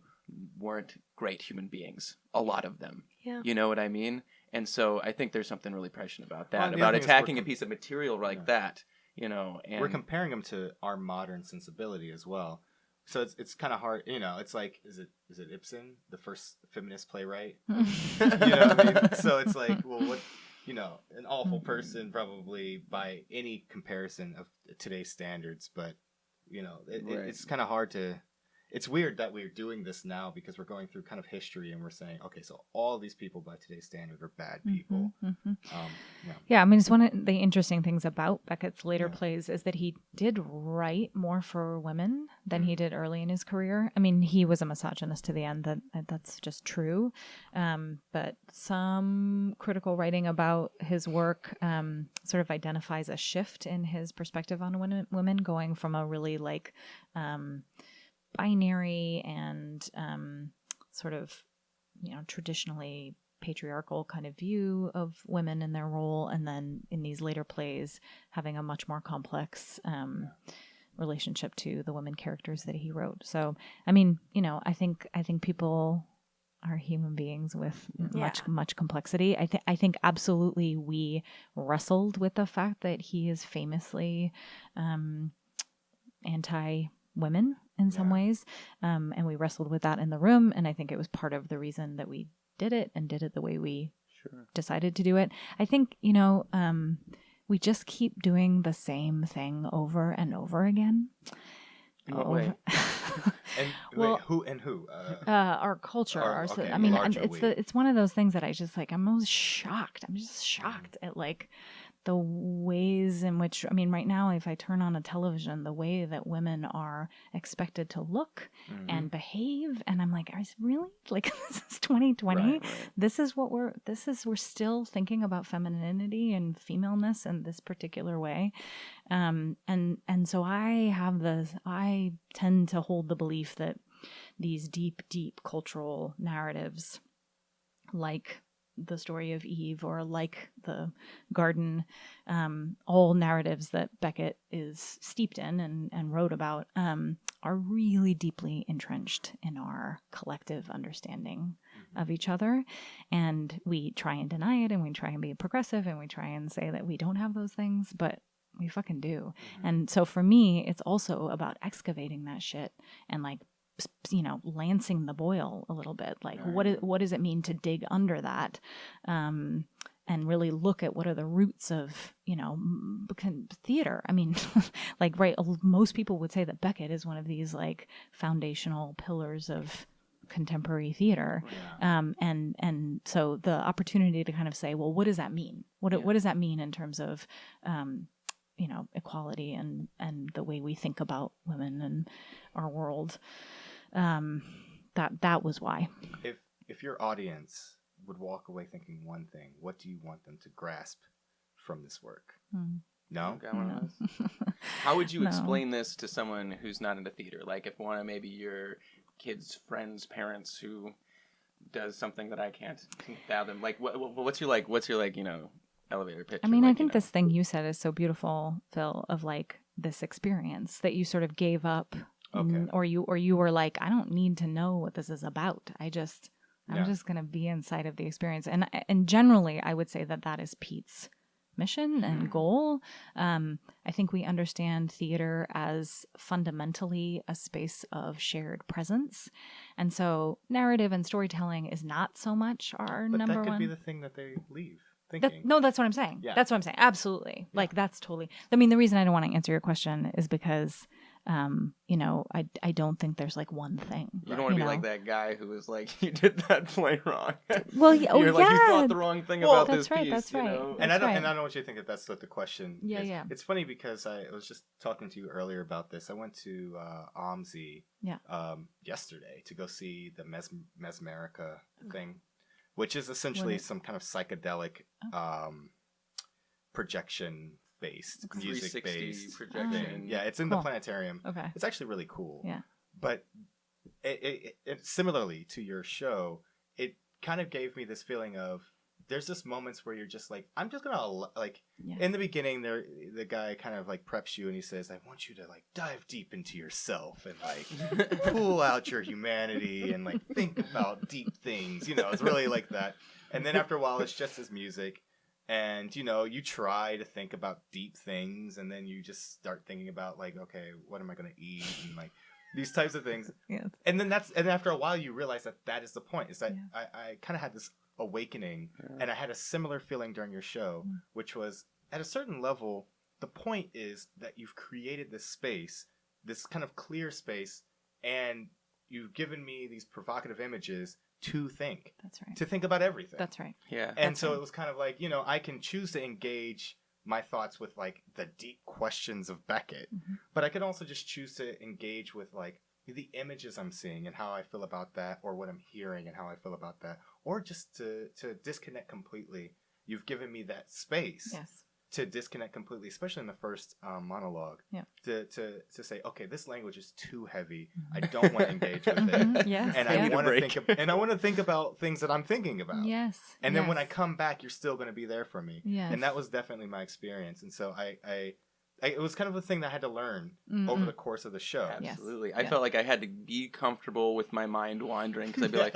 weren't great human beings. A lot of them. Yeah. You know what I mean? And so I think there's something really prescient about that, about attacking a piece of material like that, And we're comparing them to our modern sensibility as well. So it's kind of hard, it's like, is it Ibsen, the first feminist playwright? You know what I mean? So it's like, well, what, an awful person probably by any comparison of today's standards, but, it's kind of hard to, it's weird that we're doing this now because we're going through kind of history and we're saying, okay, so all these people by today's standard are bad people. Yeah, I mean, it's one of the interesting things about Beckett's later plays is that he did write more for women than he did early in his career. I mean, he was a misogynist to the end. That's just true. But some critical writing about his work sort of identifies a shift in his perspective on women going from a really like binary and sort of, traditionally patriarchal kind of view of women and their role, and then in these later plays having a much more complex relationship to the women characters that he wrote. So, I mean, I think people are human beings with much complexity. I think absolutely we wrestled with the fact that he is famously anti-women in some ways. And we wrestled with that in the room. And I think it was part of the reason that we did it the way we decided to do it. I think, we just keep doing the same thing over and over again. In what way? Who? Our culture. Okay, I mean, it's one of those things that I just like, I'm always shocked. I'm just shocked at like the ways in which, I mean, right now, if I turn on a television, the way that women are expected to look and behave, and I'm like, really? Like, this is 2020. Right. This is what we're still thinking about femininity and femaleness in this particular way. And so I tend to hold the belief that these deep cultural narratives, like the story of Eve or like the garden, all narratives that Beckett is steeped in and wrote about, are really deeply entrenched in our collective understanding of each other. And we try and deny it, and we try and be progressive, and we try and say that we don't have those things, but we fucking do. And so for me, it's also about excavating that shit and like, you know, lancing the boil a little bit. Like, what does it mean to dig under that, and really look at what are the roots of, you know, theater. I mean, like, right, most people would say that Beckett is one of these like foundational pillars of contemporary theater. And so the opportunity to kind of say, well, what does that mean? What does that mean in terms of, you know, equality and the way we think about women and our world. That was why. If your audience would walk away thinking one thing, what do you want them to grasp from this work? No? No. How would you explain this to someone who's not into theater? Like, if one of maybe your kids' friends, parents who does something that I can't fathom. Like, what's your you know, elevator pitch? I mean, like, I think this thing you said is so beautiful, Phil, of like this experience that you sort of gave up. Okay. Or you were like, I don't need to know what this is about. I'm just going to be inside of the experience. And generally, I would say that is Pete's mission and goal. I think we understand theater as fundamentally a space of shared presence. And so narrative and storytelling is not so much our number one. But that could be the thing that they leave thinking. That's what I'm saying. Yeah. That's what I'm saying. Absolutely. Yeah. Like, that's totally... I mean, the reason I don't want to answer your question is because... you know, I don't think there's like one thing. You don't want to be like that guy who was like, you did that play wrong. Well, you thought the wrong thing about this piece. That's right. You know? And I don't want you to think that that's what the question is. Yeah. It's funny because I was just talking to you earlier about this. I went to OMSI yesterday to go see the Mesmerica thing, which is essentially some kind of psychedelic projection based, music based projection. Yeah, it's in the planetarium. Okay. It's actually really cool. Yeah. But it similarly to your show, it kind of gave me this feeling of there's just moments where you're just like, I'm just gonna like in the beginning the guy kind of like preps you and he says, I want you to like dive deep into yourself and like pull out your humanity and like think about deep things. You know, it's really like that. And then after a while it's just his music. And, you know, you try to think about deep things, and then you just start thinking about, like, okay, what am I going to eat? And, like, these types of things. Yeah. And after a while, you realize that is the point, is that I kind of had this awakening, and I had a similar feeling during your show, which was, at a certain level, the point is that you've created this space, this kind of clear space, and you've given me these provocative images to think. That's right. To think about everything. That's right. Yeah. And so it was kind of like, you know, I can choose to engage my thoughts with like the deep questions of Beckett, but I can also just choose to engage with like the images I'm seeing and how I feel about that, or what I'm hearing and how I feel about that, or just to disconnect completely. You've given me that space. Yes. To disconnect completely, especially in the first monologue, to say, okay, this language is too heavy. I don't want to engage with it. Yes. And I want to think about things that I'm thinking about. Yes. And then when I come back, you're still going to be there for me. Yes. And that was definitely my experience. And so it was kind of a thing that I had to learn over the course of the show. Absolutely. I felt like I had to be comfortable with my mind wandering, because I'd be like,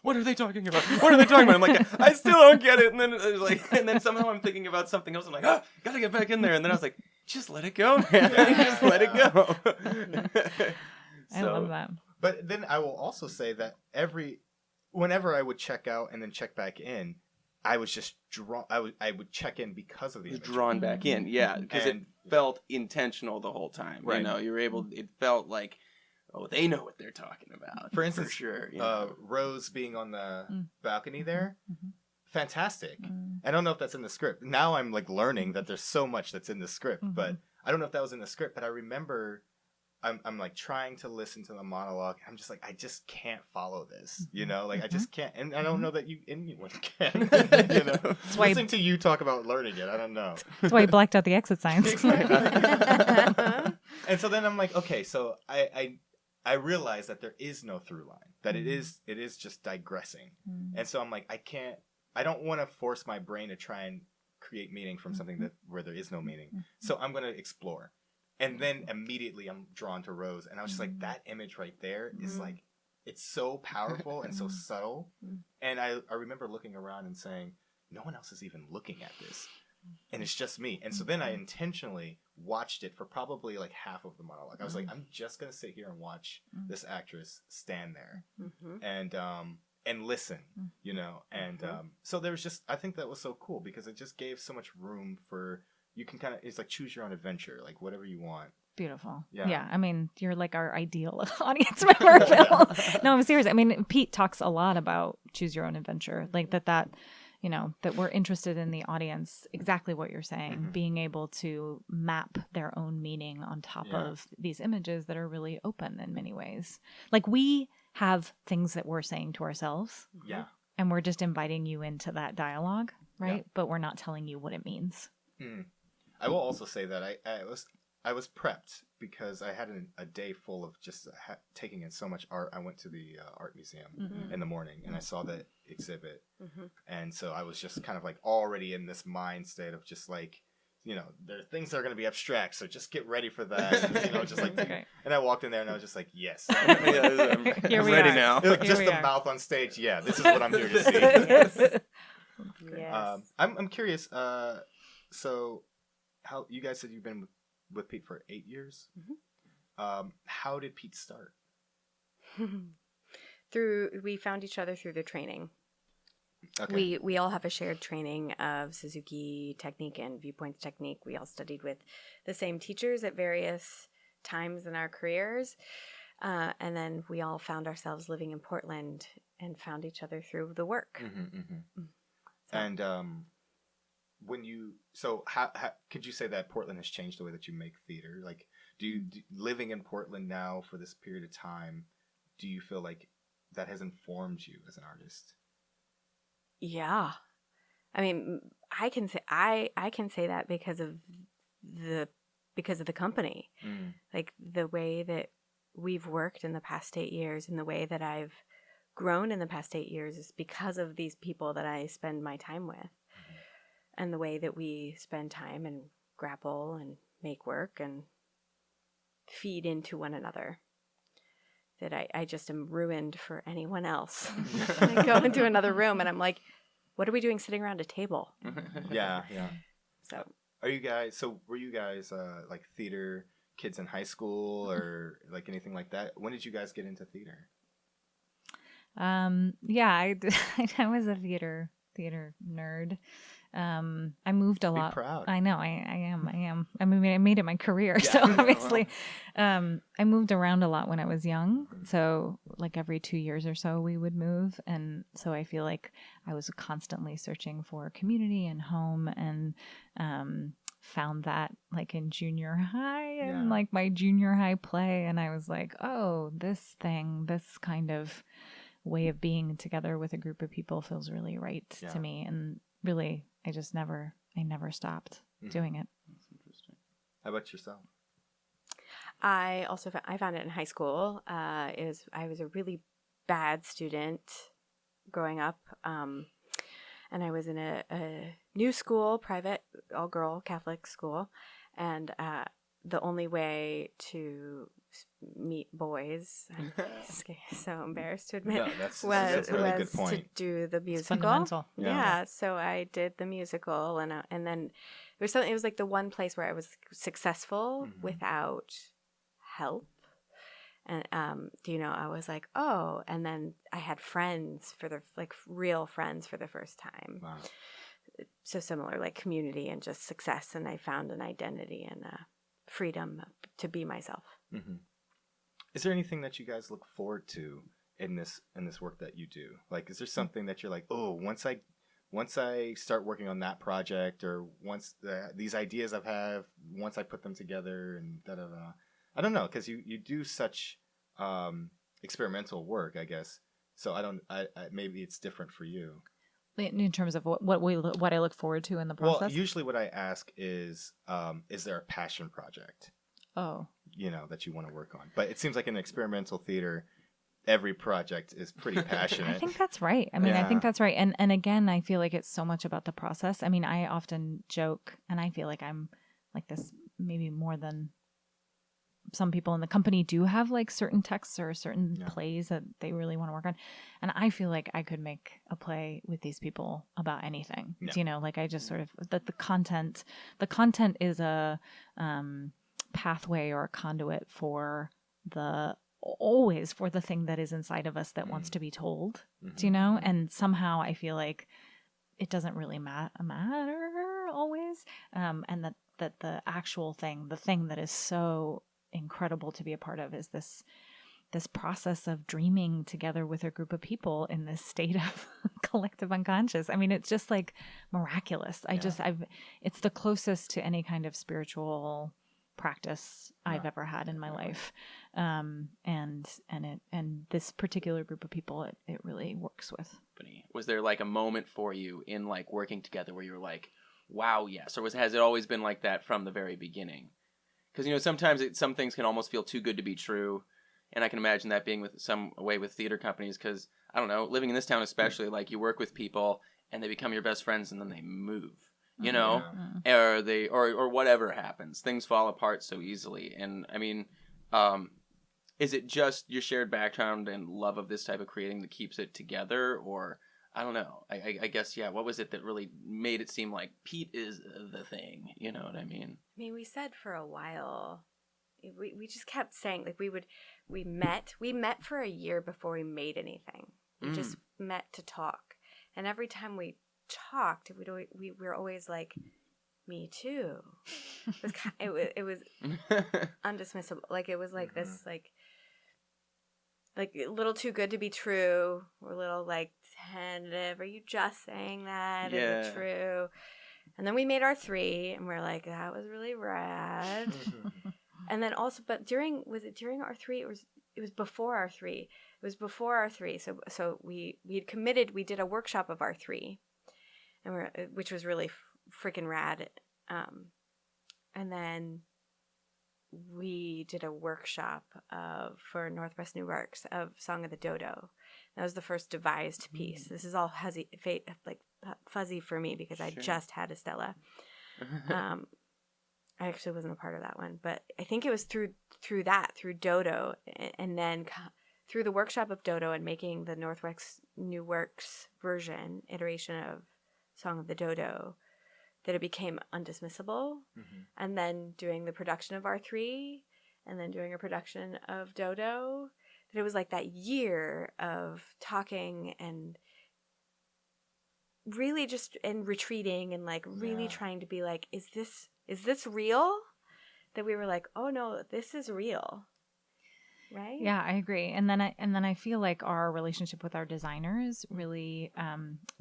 what are they talking about? What are they talking about? I'm like, I still don't get it. And then somehow I'm thinking about something else. I'm like, gotta get back in there. And then I was like, just let it go, man. Just let it go. I love that. But then I will also say that whenever I would check out and then check back in, I was just drawn. I would check in because of the imagery. Drawn back in, because it felt intentional the whole time. Right. You know, you were able. It felt like, oh, they know what they're talking about. For instance, sure. You know? Rose being on the balcony there fantastic. I don't know if that's in the script. Now I'm like learning that there's so much that's in the script, but I don't know if that was in the script. But I remember I'm like trying to listen to the monologue. I'm just like, I just can't follow this, you know, like I just can't. And I don't know that anyone can, you know, that's why listening to you talk about learning it. I don't know. That's why you blacked out the exit signs. And so then I'm like, okay, so I realize that there is no through line, that it is just digressing. And so I'm like, I don't want to force my brain to try and create meaning from something where there is no meaning. So I'm going to explore. And then immediately I'm drawn to Rose. And I was just like, that image right there is like, it's so powerful and so subtle. And I remember looking around and saying, no one else is even looking at this. And it's just me. And so then I intentionally watched it for probably like half of the monologue. I was like, I'm just going to sit here and watch this actress stand there and listen, you know. And so there was just, I think that was so cool because it just gave so much room for, you can kind of, it's like choose your own adventure, like whatever you want. Beautiful. Yeah. I mean, you're like our ideal audience member, Phil. No, I'm serious. I mean, Pete talks a lot about choose your own adventure, like that, you know, that we're interested in the audience, exactly what you're saying, being able to map their own meaning on top of these images that are really open in many ways. Like we have things that we're saying to ourselves. Yeah. And we're just inviting you into that dialogue, right? Yeah. But we're not telling you what it means. I will also say that I was prepped because I had a day full of just taking in so much art. I went to the art museum in the morning and I saw the exhibit. And so I was just kind of like already in this mind state of just like, you know, there are things that are going to be abstract. So just get ready for that. And, you know, just like, and I walked in there and I was just like, yes. I'm ready now. Just the mouth on stage. Yeah, this is what I'm here to see. Yes. I'm curious. So how you guys said you've been with Pete for 8 years? How did Pete start? We found each other through the training. Okay. We all have a shared training of Suzuki technique and Viewpoints technique. We all studied with the same teachers at various times in our careers. And then we all found ourselves living in Portland and found each other through the work. And how could you say that Portland has changed the way that you make theater? Like, living in Portland now for this period of time, do you feel like that has informed you as an artist? Yeah, I mean, I can say that because of the company, like the way that we've worked in the past 8 years and the way that I've grown in the past 8 years is because of these people that I spend my time with. And the way that we spend time and grapple and make work and feed into one another. That I just am ruined for anyone else. I go into another room and I'm like, what are we doing sitting around a table? Yeah. So were you guys like theater kids in high school or like anything like that? When did you guys get into theater? I was a theater nerd. I moved a lot. Be proud. I know. I am. I mean, I made it my career. So obviously, I moved around a lot when I was young. So like every 2 years or so we would move. And so I feel like I was constantly searching for community and home and, found that like in junior high and like my junior high play. And I was like, oh, this kind of way of being together with a group of people feels really right to me. And really, I never stopped doing it. That's interesting. How about yourself? I found it in high school. I was a really bad student growing up, and I was in a new school, private, all-girl Catholic school, and the only way to meet boys, I'm so embarrassed to admit, that's a really good point. to do the musical. It's fundamental. Yeah, so I did the musical, and then it was like the one place where I was successful without help. And I was like, oh, and then I had friends real friends for the first time. Wow. So similar, like community and just success, and I found an identity and freedom to be myself. Is there anything that you guys look forward to in this work that you do? Like, is there something that you're like, oh, once once I start working on that project, or once these ideas I've have, once I put them together and da-da-da. I don't know, because you do such experimental work, I guess. So I maybe it's different for you. In terms of what I look forward to in the process? Well, usually what I ask is there a passion project? Oh. That you want to work on. But it seems like in experimental theater, every project is pretty passionate. I think that's right. I mean, I think that's right. And again, I feel like it's so much about the process. I mean, I often joke, and I feel like I'm like this maybe more than some people in the company do have like certain texts or certain plays that they really want to work on. And I feel like I could make a play with these people about anything. Yeah. Like I just sort of, that the content is a pathway or a conduit for always for the thing that is inside of us that wants to be told, and somehow I feel like it doesn't really matter always, and that the actual thing, the thing that is so incredible to be a part of, is this process of dreaming together with a group of people in this state of collective unconscious. I mean, it's just like miraculous. It's the closest to any kind of spiritual practice I've ever had in my life. And this particular group of people, it really works with. Was there like a moment for you in like working together where you were like, wow, yes? Or has it always been like that from the very beginning? Because, sometimes some things can almost feel too good to be true. And I can imagine that being with some way with theater companies, because, I don't know, living in this town especially, like you work with people and they become your best friends and then they move. Or whatever happens. Things fall apart so easily. And I mean, is it just your shared background and love of this type of creating that keeps it together? Or, I don't know. I guess, what was it that really made it seem like Pete is the thing? You know what I mean? I mean, we said for a while, we just kept saying, like, we met for a year before we made anything. We just met to talk. And every time we talked, we were always like, me too. It was undismissible. Like, it was like this, like a little too good to be true. We're a little like tentative. Are you just saying that? Yeah. Is it true? And then we made our 3, and we're like, that was really rad. And then also, but was it during our 3? It was before our 3. It was before our 3. So we had committed. We did a workshop of our 3. Which was really freaking rad. And then we did a workshop for Northwest New Works of Song of the Dodo. That was the first devised piece. This is all fuzzy for me because I just had Estella. I actually wasn't a part of that one, but I think it was through Dodo, and then through the workshop of Dodo and making the Northwest New Works iteration of Song of the Dodo, that it became undismissible. And then doing the production of R3, and then doing a production of Dodo, that it was like that year of talking and really just retreating and like really trying to be like, is this real? That we were like, oh no, this is real. Right? Yeah, I agree. And then I feel like our relationship with our designers really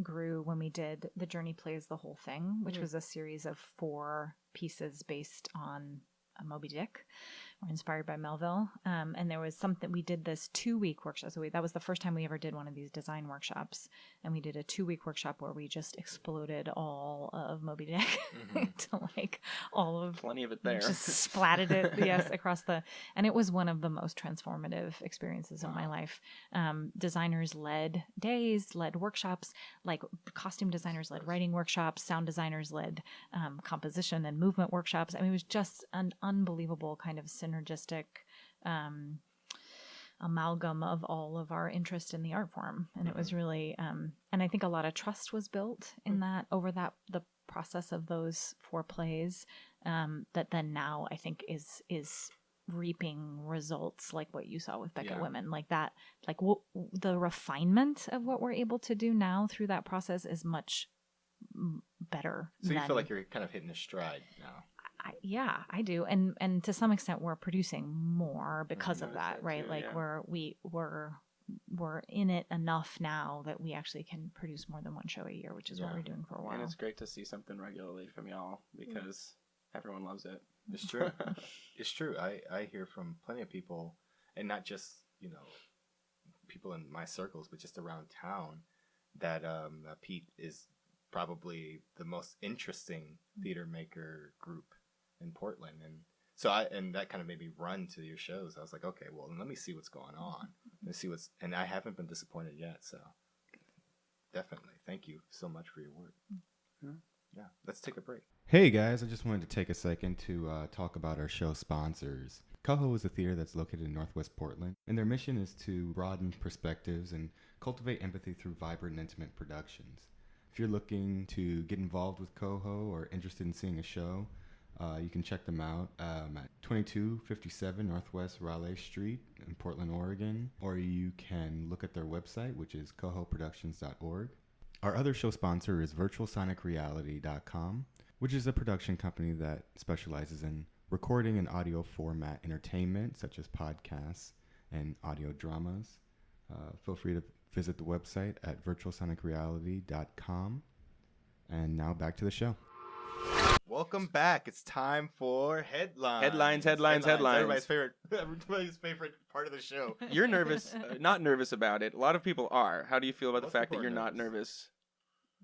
grew when we did The Journey Plays the Whole Thing, which was a series of 4 pieces based on Moby Dick, or inspired by Melville. And there was something, we did this 2-week workshop. So that was the first time we ever did one of these design workshops. And we did a 2-week workshop where we just exploded all of Moby Dick to like all of, plenty of it there, just splatted it, across and it was one of the most transformative experiences of my life. Designers led days, led workshops, like costume designers led writing workshops, sound designers led composition and movement workshops. I mean, it was just an unbelievable kind of synergistic amalgam of all of our interest in the art form. And it was really, and I think a lot of trust was built in that, over the process of those 4 plays, that then now I think is reaping results like what you saw with Beckett Women, like that, like the refinement of what we're able to do now through that process is much better. So you feel like you're kind of hitting a stride now? I do, and to some extent we're producing more because of that, right? Like we're we're in it enough now that we actually can produce more than one show a year, which is what we're doing for a while. And it's great to see something regularly from y'all because everyone loves it. It's true. It's true. I hear from plenty of people, and not just, people in my circles, but just around town, that Pete is probably the most interesting theater maker group in Portland. And so that kind of made me run to your shows. I was like, okay, well, let me see what's going on. Let's see and I haven't been disappointed yet. So definitely. Thank you so much for your work. Yeah. Let's take a break. Hey guys, I just wanted to take a second to talk about our show sponsors. Coho is a theater that's located in Northwest Portland, and their mission is to broaden perspectives and cultivate empathy through vibrant and intimate productions. If you're looking to get involved with Coho or interested in seeing a show, you can check them out at 2257 Northwest Raleigh Street in Portland, Oregon, or you can look at their website, which is cohoproductions.org. Our other show sponsor is virtualsonicreality.com, which is a production company that specializes in recording and audio format entertainment, such as podcasts and audio dramas. Feel free to visit the website at virtualsonicreality.com. And now back to the show. Welcome back. It's time for headlines. Headlines. Everybody's favorite part of the show. You're nervous, not nervous about it. A lot of people are. How do you feel about the fact that you're not nervous?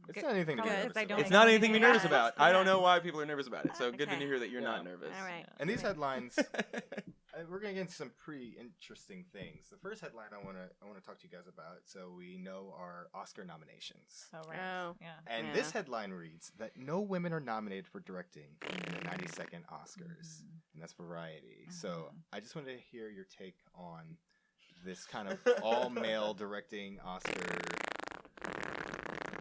It's not anything to be nervous about. It's not anything to be nervous about. I don't know why people are nervous about it. So good to hear that you're not nervous. All right. And these headlines, we're going to get into some pretty interesting things. The first headline I want to talk to you guys about, so we know our Oscar nominations. Oh, right. Oh. Yeah. And this headline reads that no women are nominated for directing in the 92nd Oscars. And that's Variety. So I just wanted to hear your take on this kind of all-male directing Oscar.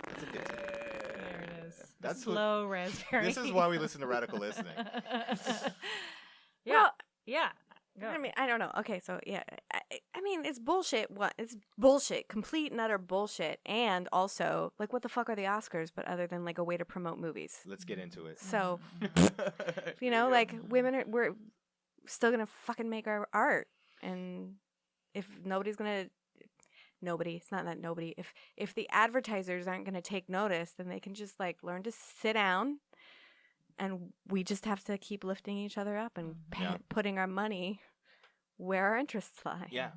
That's a good take. There it is. That's slow raspberry. This is why we listen to Radical Listening. Yeah. Well, Yeah. I mean, I don't know. Okay, so yeah, I mean, it's bullshit. It's bullshit, complete and utter bullshit. And also, like, what the fuck are the Oscars? But other than like a way to promote movies. Let's get into it. So, like, we're still gonna fucking make our art, and if nobody's gonna. Nobody. It's not that nobody. If the advertisers aren't going to take notice, then they can just like learn to sit down, and we just have to keep lifting each other up and putting our money where our interests lie. Yeah.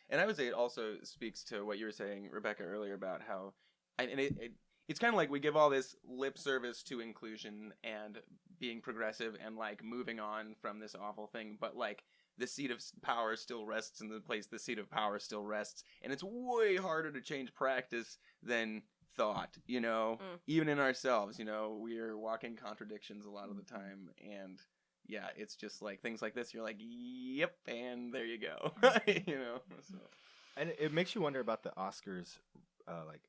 And I would say it also speaks to what you were saying, Rebecca, earlier about how, it's kind of like we give all this lip service to inclusion and being progressive and like moving on from this awful thing, but like. The seat of power still rests in the place the seat of power still rests. And it's way harder to change practice than thought, even in ourselves, we are walking contradictions a lot of the time. And yeah, it's just like things like this. You're like, yep. And there you go. So. And it makes you wonder about the Oscars, like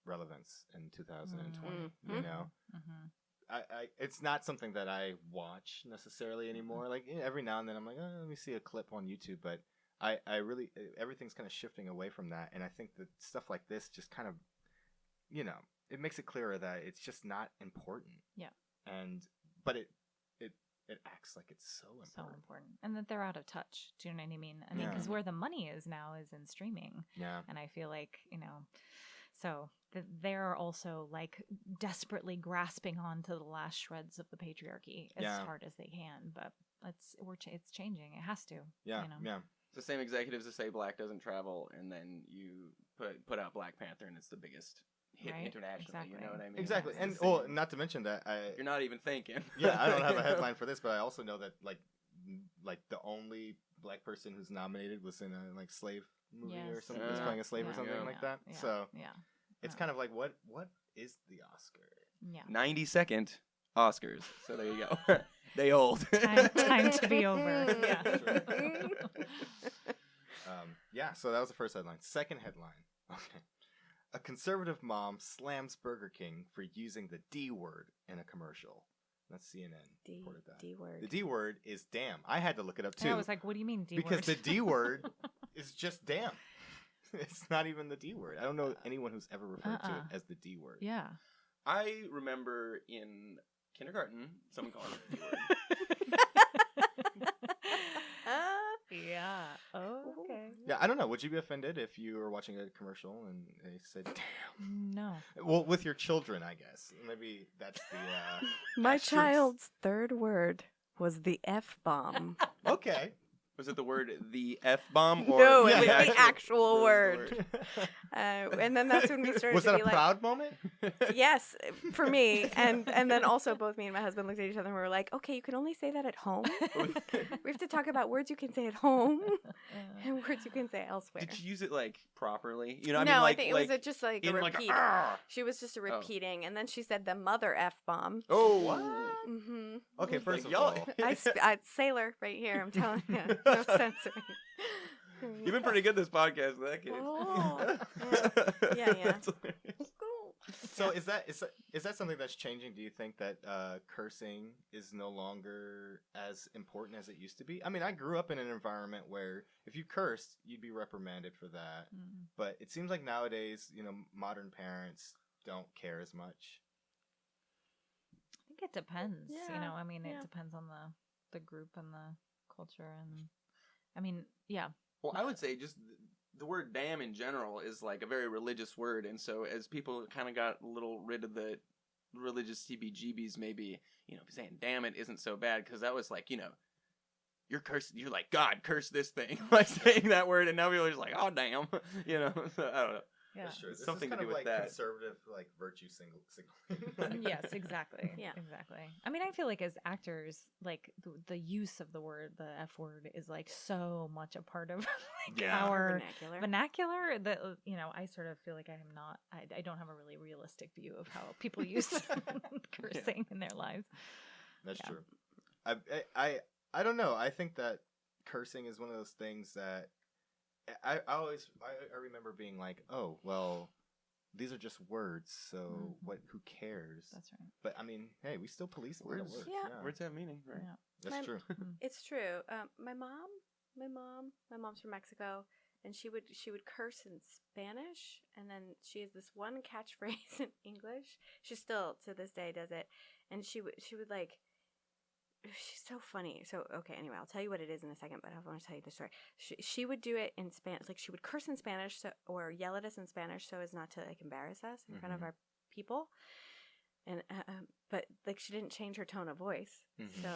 relevance in 2020, it's not something that I watch necessarily anymore. Like every now and then I'm like, let me see a clip on YouTube, but I really, everything's kind of shifting away from that. And I think that stuff like this just kind of, it makes it clearer that it's just not important. Yeah. But it acts like it's so important. And that they're out of touch. Do you know what I mean? I mean, because where the money is now is in streaming. Yeah. And I feel like, so they're also like desperately grasping onto the last shreds of the patriarchy as hard as they can. But it's changing. It has to. Yeah. Yeah. It's the same executives that say black doesn't travel, and then you put out Black Panther, and it's the biggest hit internationally. Exactly. You know what I mean? Exactly. And not to mention that you're not even thinking. Yeah, I don't have a headline for this, but I also know that like the only black person who's nominated was in a like slave movie or something. Was playing a slave or something like that. Yeah. So it's kind of like what is the Oscar? Yeah. 92nd Oscars. So there you go. They old. Time to be over. Yeah. So that was the first headline. Second headline. Okay. A conservative mom slams Burger King for using the D word in a commercial. That's CNN reported that. D word. The D word is damn. I had to look it up too. I was like, what do you mean D word? Because the D word is just damn. It's not even the D word. I don't know anyone who's ever referred to it as the D word. Yeah. I remember in kindergarten, someone called it the D word. Yeah. Oh, okay. Yeah, I don't know. Would you be offended if you were watching a commercial and they said, damn? No. Well, with your children, I guess. Maybe that's the... My asterisk. child's third word was the F-bomb. Okay. Was it the word the F-bomb? Or No, it was Yeah. the actual the word. And then that's when we started Was to that be a like, proud moment? yes, for me. And then also both me and my husband looked at each other and we were like, okay, you can only say that at home. We have to talk about words you can say at home and words you can say elsewhere. Did you use it like properly? You know, No, I mean, like, I think it was just like a in like repeat. "Arr!" She was just a repeating, and then she said the mother F-bomb. Oh, What? Mm-hmm. Okay, first Like, of all... I sailor right here. I'm telling you, no censoring. You've been pretty good this podcast, with that kid. Oh. Yeah. That's hilarious. So is that something that's changing? Do you think that cursing is no longer as important as it used to be? I mean, I grew up in an environment where if you cursed, you'd be reprimanded for that. But it seems like nowadays, modern parents don't care as much. I think it depends. Yeah, I mean, yeah. it depends on the group and the culture, and I mean, yeah. Well, I would say just the word damn in general is like a very religious word. And so as people kind of got a little rid of the religious CBGBs, maybe, saying damn it isn't so bad. Because that was like, you're cursing. You're like, God, curse this thing by saying that word. And now people are just like, oh, damn. So I don't know. Yeah. That's true. This Something is to kind do of with like that. conservative, like virtue signaling. Yes, exactly. Yeah. Exactly. I mean, I feel like as actors, like the use of the word, the F word, is like so much a part of Yeah. our vernacular. vernacular that I sort of feel like I don't have a really realistic view of how people use cursing in their lives. That's Yeah. true. I don't know. I think that cursing is one of those things that I remember being like, oh, well, these are just words, so who cares? That's right. But I mean, hey, we still police a lot of Words. words. Yeah. Words have meaning, right? Yeah. That's true. It's true. My mom's from Mexico, and she would curse in Spanish, and then she has this one catchphrase in English. She still to this day does it, and she would like. She's so funny. So, okay, anyway, I'll tell you what it is in a second, but I want to tell you the story. She would do it in Spanish. Like, she would curse in Spanish or yell at us in Spanish so as not to, like, embarrass us in front of our people. And, but, like, she didn't change her tone of voice. So,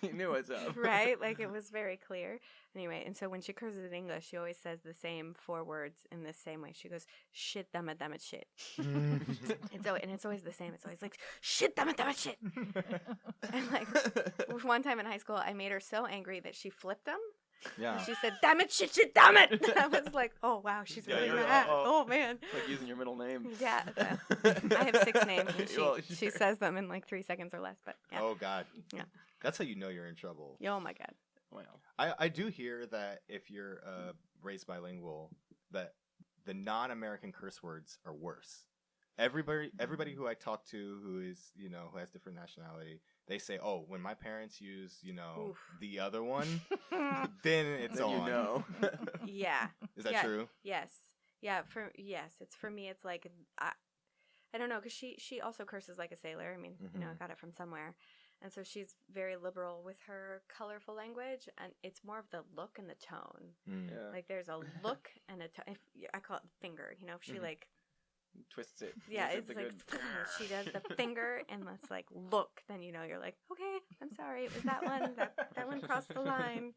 You knew what's up. right? Like, it was very clear. Anyway, and so when she curses in English, she always says the same 4 words in the same way. She goes, shit, damn it, shit. And it's always the same. It's always like, shit, damn it, shit. And like, one time in high school, I made her so angry that she flipped them. Yeah. She said, damn it, shit, damn it. I was like, oh, wow, she's really you're mad. like, Oh, man. It's like using your middle name. Yeah. I have 6 names, and Well, she says them in like 3 seconds or less. But yeah. Oh God. Yeah. That's how you know you're in trouble. Oh, my God. Well, I do hear that if you're raised bilingual, that the non-American curse words are worse. Everybody who I talk to who is, who has different nationality, they say, oh, when my parents use, Oof. the other one, then it's then on. Yeah. Is that Yeah. true? Yes. Yeah. It's for me. It's like I don't know, because she also curses like a sailor. I mean, I got it from somewhere, and so she's very liberal with her colorful language, and it's more of the look and the tone. yeah. Like there's a look and a tone. I call it the finger. If she like. Twists it. Yeah, Gives it it's the like good- she does the finger, and it's like look. Then you're like, okay, I'm sorry, it was that one. That one crossed the line.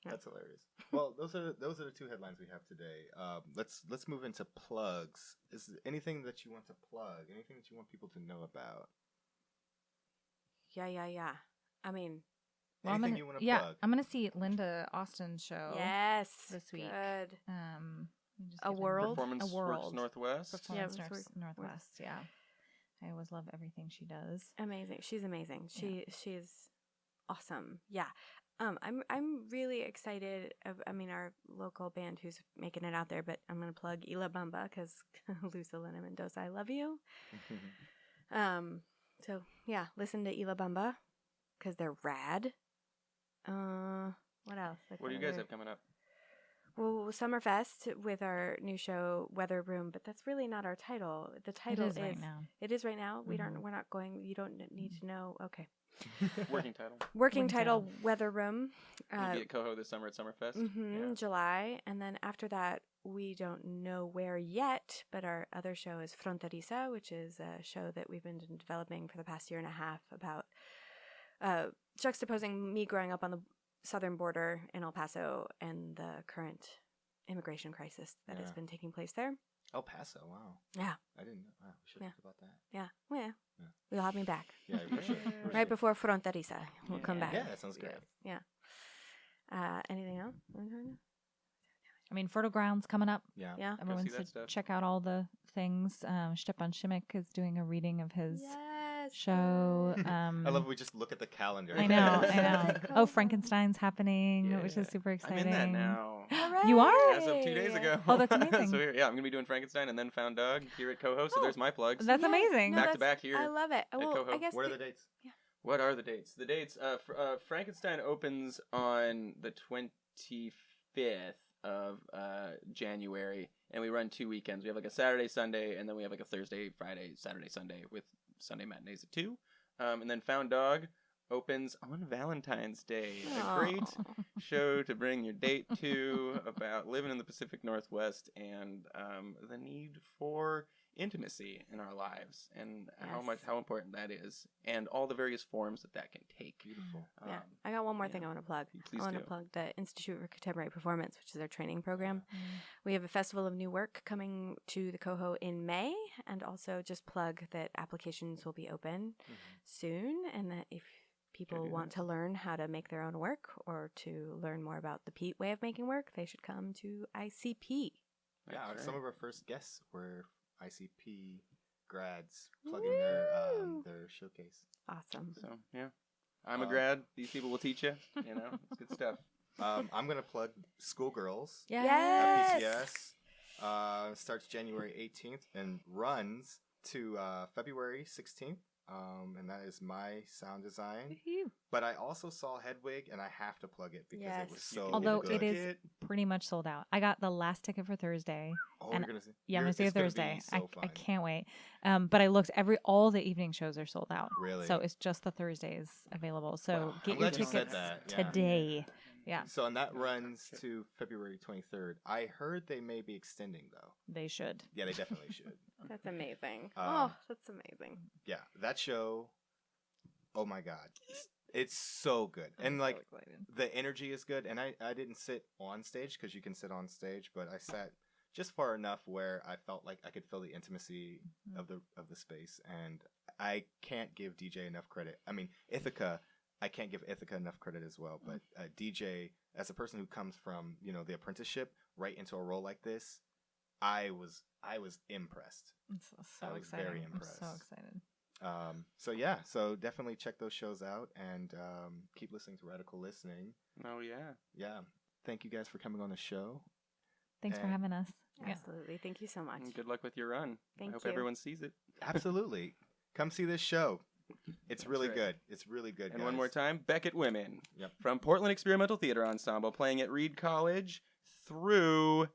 That's hilarious. Well, those are the 2 headlines we have today. Let's move into plugs. Is there anything that you want to plug? Anything that you want people to know about? Yeah. I mean, Well, Anything you want to yeah, plug? I'm gonna see Linda Austin's show. yes, this week. Good. Let me just A get her- World? Performance A Works World. Northwest. Performance Yeah, Works Northwest. Yeah, I always love everything she does. Amazing. She's amazing. She's awesome. Yeah. I'm really excited. I mean, our local band who's making it out there, but I'm gonna plug Ila Bamba because Lusa Lena Mendoza, I love you. So yeah, listen to Ila Bamba because they're rad. What else? Like, What do you guys have coming up? Well, Summerfest with our new show Weather Room, but that's really not our title. The title It is right now. It is right now. Mhm. We're not going. You don't need to know. Okay. Working title. Working title Weather Room. You'll be at Coho this summer at Summerfest. Mm-hmm, July, and then after that, we don't know where yet. But our other show is Fronteriza, which is a show that we've been developing for the past year and a half about juxtaposing me growing up on the southern border in El Paso and the current immigration crisis that has been taking place there. El Paso, wow. Yeah. I didn't know. Wow, we should think about that. Yeah. Well, yeah. Yeah. You'll have me back. Yeah, we should. Right before Fronteriza. We'll come back. Yeah, that sounds great. Yeah. Anything else? I mean, Fertile Ground's coming up. Yeah. Yeah. Everyone see that should stuff. check out all the things. Stepan Šimik is doing a reading of his Yes. show. I love we just look at the calendar. I know. That's Oh, Frankenstein's happening, Yeah. which is super exciting. I'm in that now. You are? As of 2 days ago. Oh, that's amazing. So I'm going to be doing Frankenstein and then Found Dog here at Coho. So there's my plugs. That's amazing. Back to back here I love it. Well, Coho. I guess What are the dates? What are the dates? The dates, Frankenstein opens on the 25th of January, and we run 2 weekends. We have like a Saturday, Sunday, and then we have like a Thursday, Friday, Saturday, Sunday with Sunday matinees at 2. And then Found Dog opens on Valentine's Day. A great show to bring your date to about living in the Pacific Northwest and the need for intimacy in our lives and how important that is and all the various forms that can take. Beautiful. Yeah. I got one more thing I want to plug. Please I want do. to plug the Institute for Contemporary Performance, which is our training program. We have a Festival of New Work coming to the Coho in May, and also just plug that applications will be open soon, and that if people want to learn how to make their own work or to learn more about the Pete way of making work, they should come to ICP. Yeah, That's some right. of our first guests were ICP grads plugging their showcase. Awesome. So, yeah. I'm a grad. These people will teach you. You know, it's good stuff. I'm going to plug Schoolgirls Yes. at PCS. Starts January 18th and runs to February 16th. And that is my sound design. But I also saw Hedwig, and I have to plug it because it was so Although good. it is pretty much sold out. I got the last ticket for Thursday. Oh, and you're gonna see? Yeah, I'm going to see it It's gonna be Thursday. so I fun. can't wait. But I looked, all the evening shows are sold out. Really? So it's just the Thursdays available. So Wow. get I'm your glad you said tickets that. Yeah. today. Yeah, So, and that runs to February 23rd. I heard they may be extending, though. they should. Yeah, they definitely should. That's amazing. Um, That's amazing. Yeah, that show, oh my God. It's so good. And, like, the energy is good. And I didn't sit on stage because you can sit on stage, but I sat just far enough where I felt like I could feel the intimacy of the space. And I can't give DJ enough credit. I mean, Ithaca, I can't give Ithaca enough credit as well. But DJ, as a person who comes from, the apprenticeship right into a role like this, I was impressed. It's so I was exciting. very impressed. I'm so excited. So definitely check those shows out and keep listening to Radical Listening. Oh, yeah. Yeah. Thank you guys for coming on the show. Thanks for And- having us. Yeah. Absolutely. Thank you so much. And good luck with your run. Thank I hope you. everyone sees it. Absolutely. Come see this show. It's really right. good. It's really good, And guys. one more time, Beckett Women. Yep. From Portland Experimental Theater Ensemble, playing at Reed College through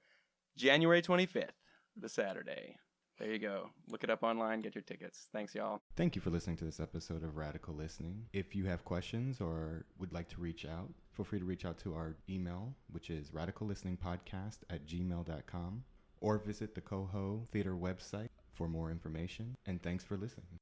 January 25th, the Saturday. There you go. Look it up online. Get your tickets. Thanks, y'all. Thank you for listening to this episode of Radical Listening. If you have questions or would like to reach out, feel free to reach out to our email, which is radicallisteningpodcast@gmail.com, or visit the Coho Theater website for more information. And thanks for listening.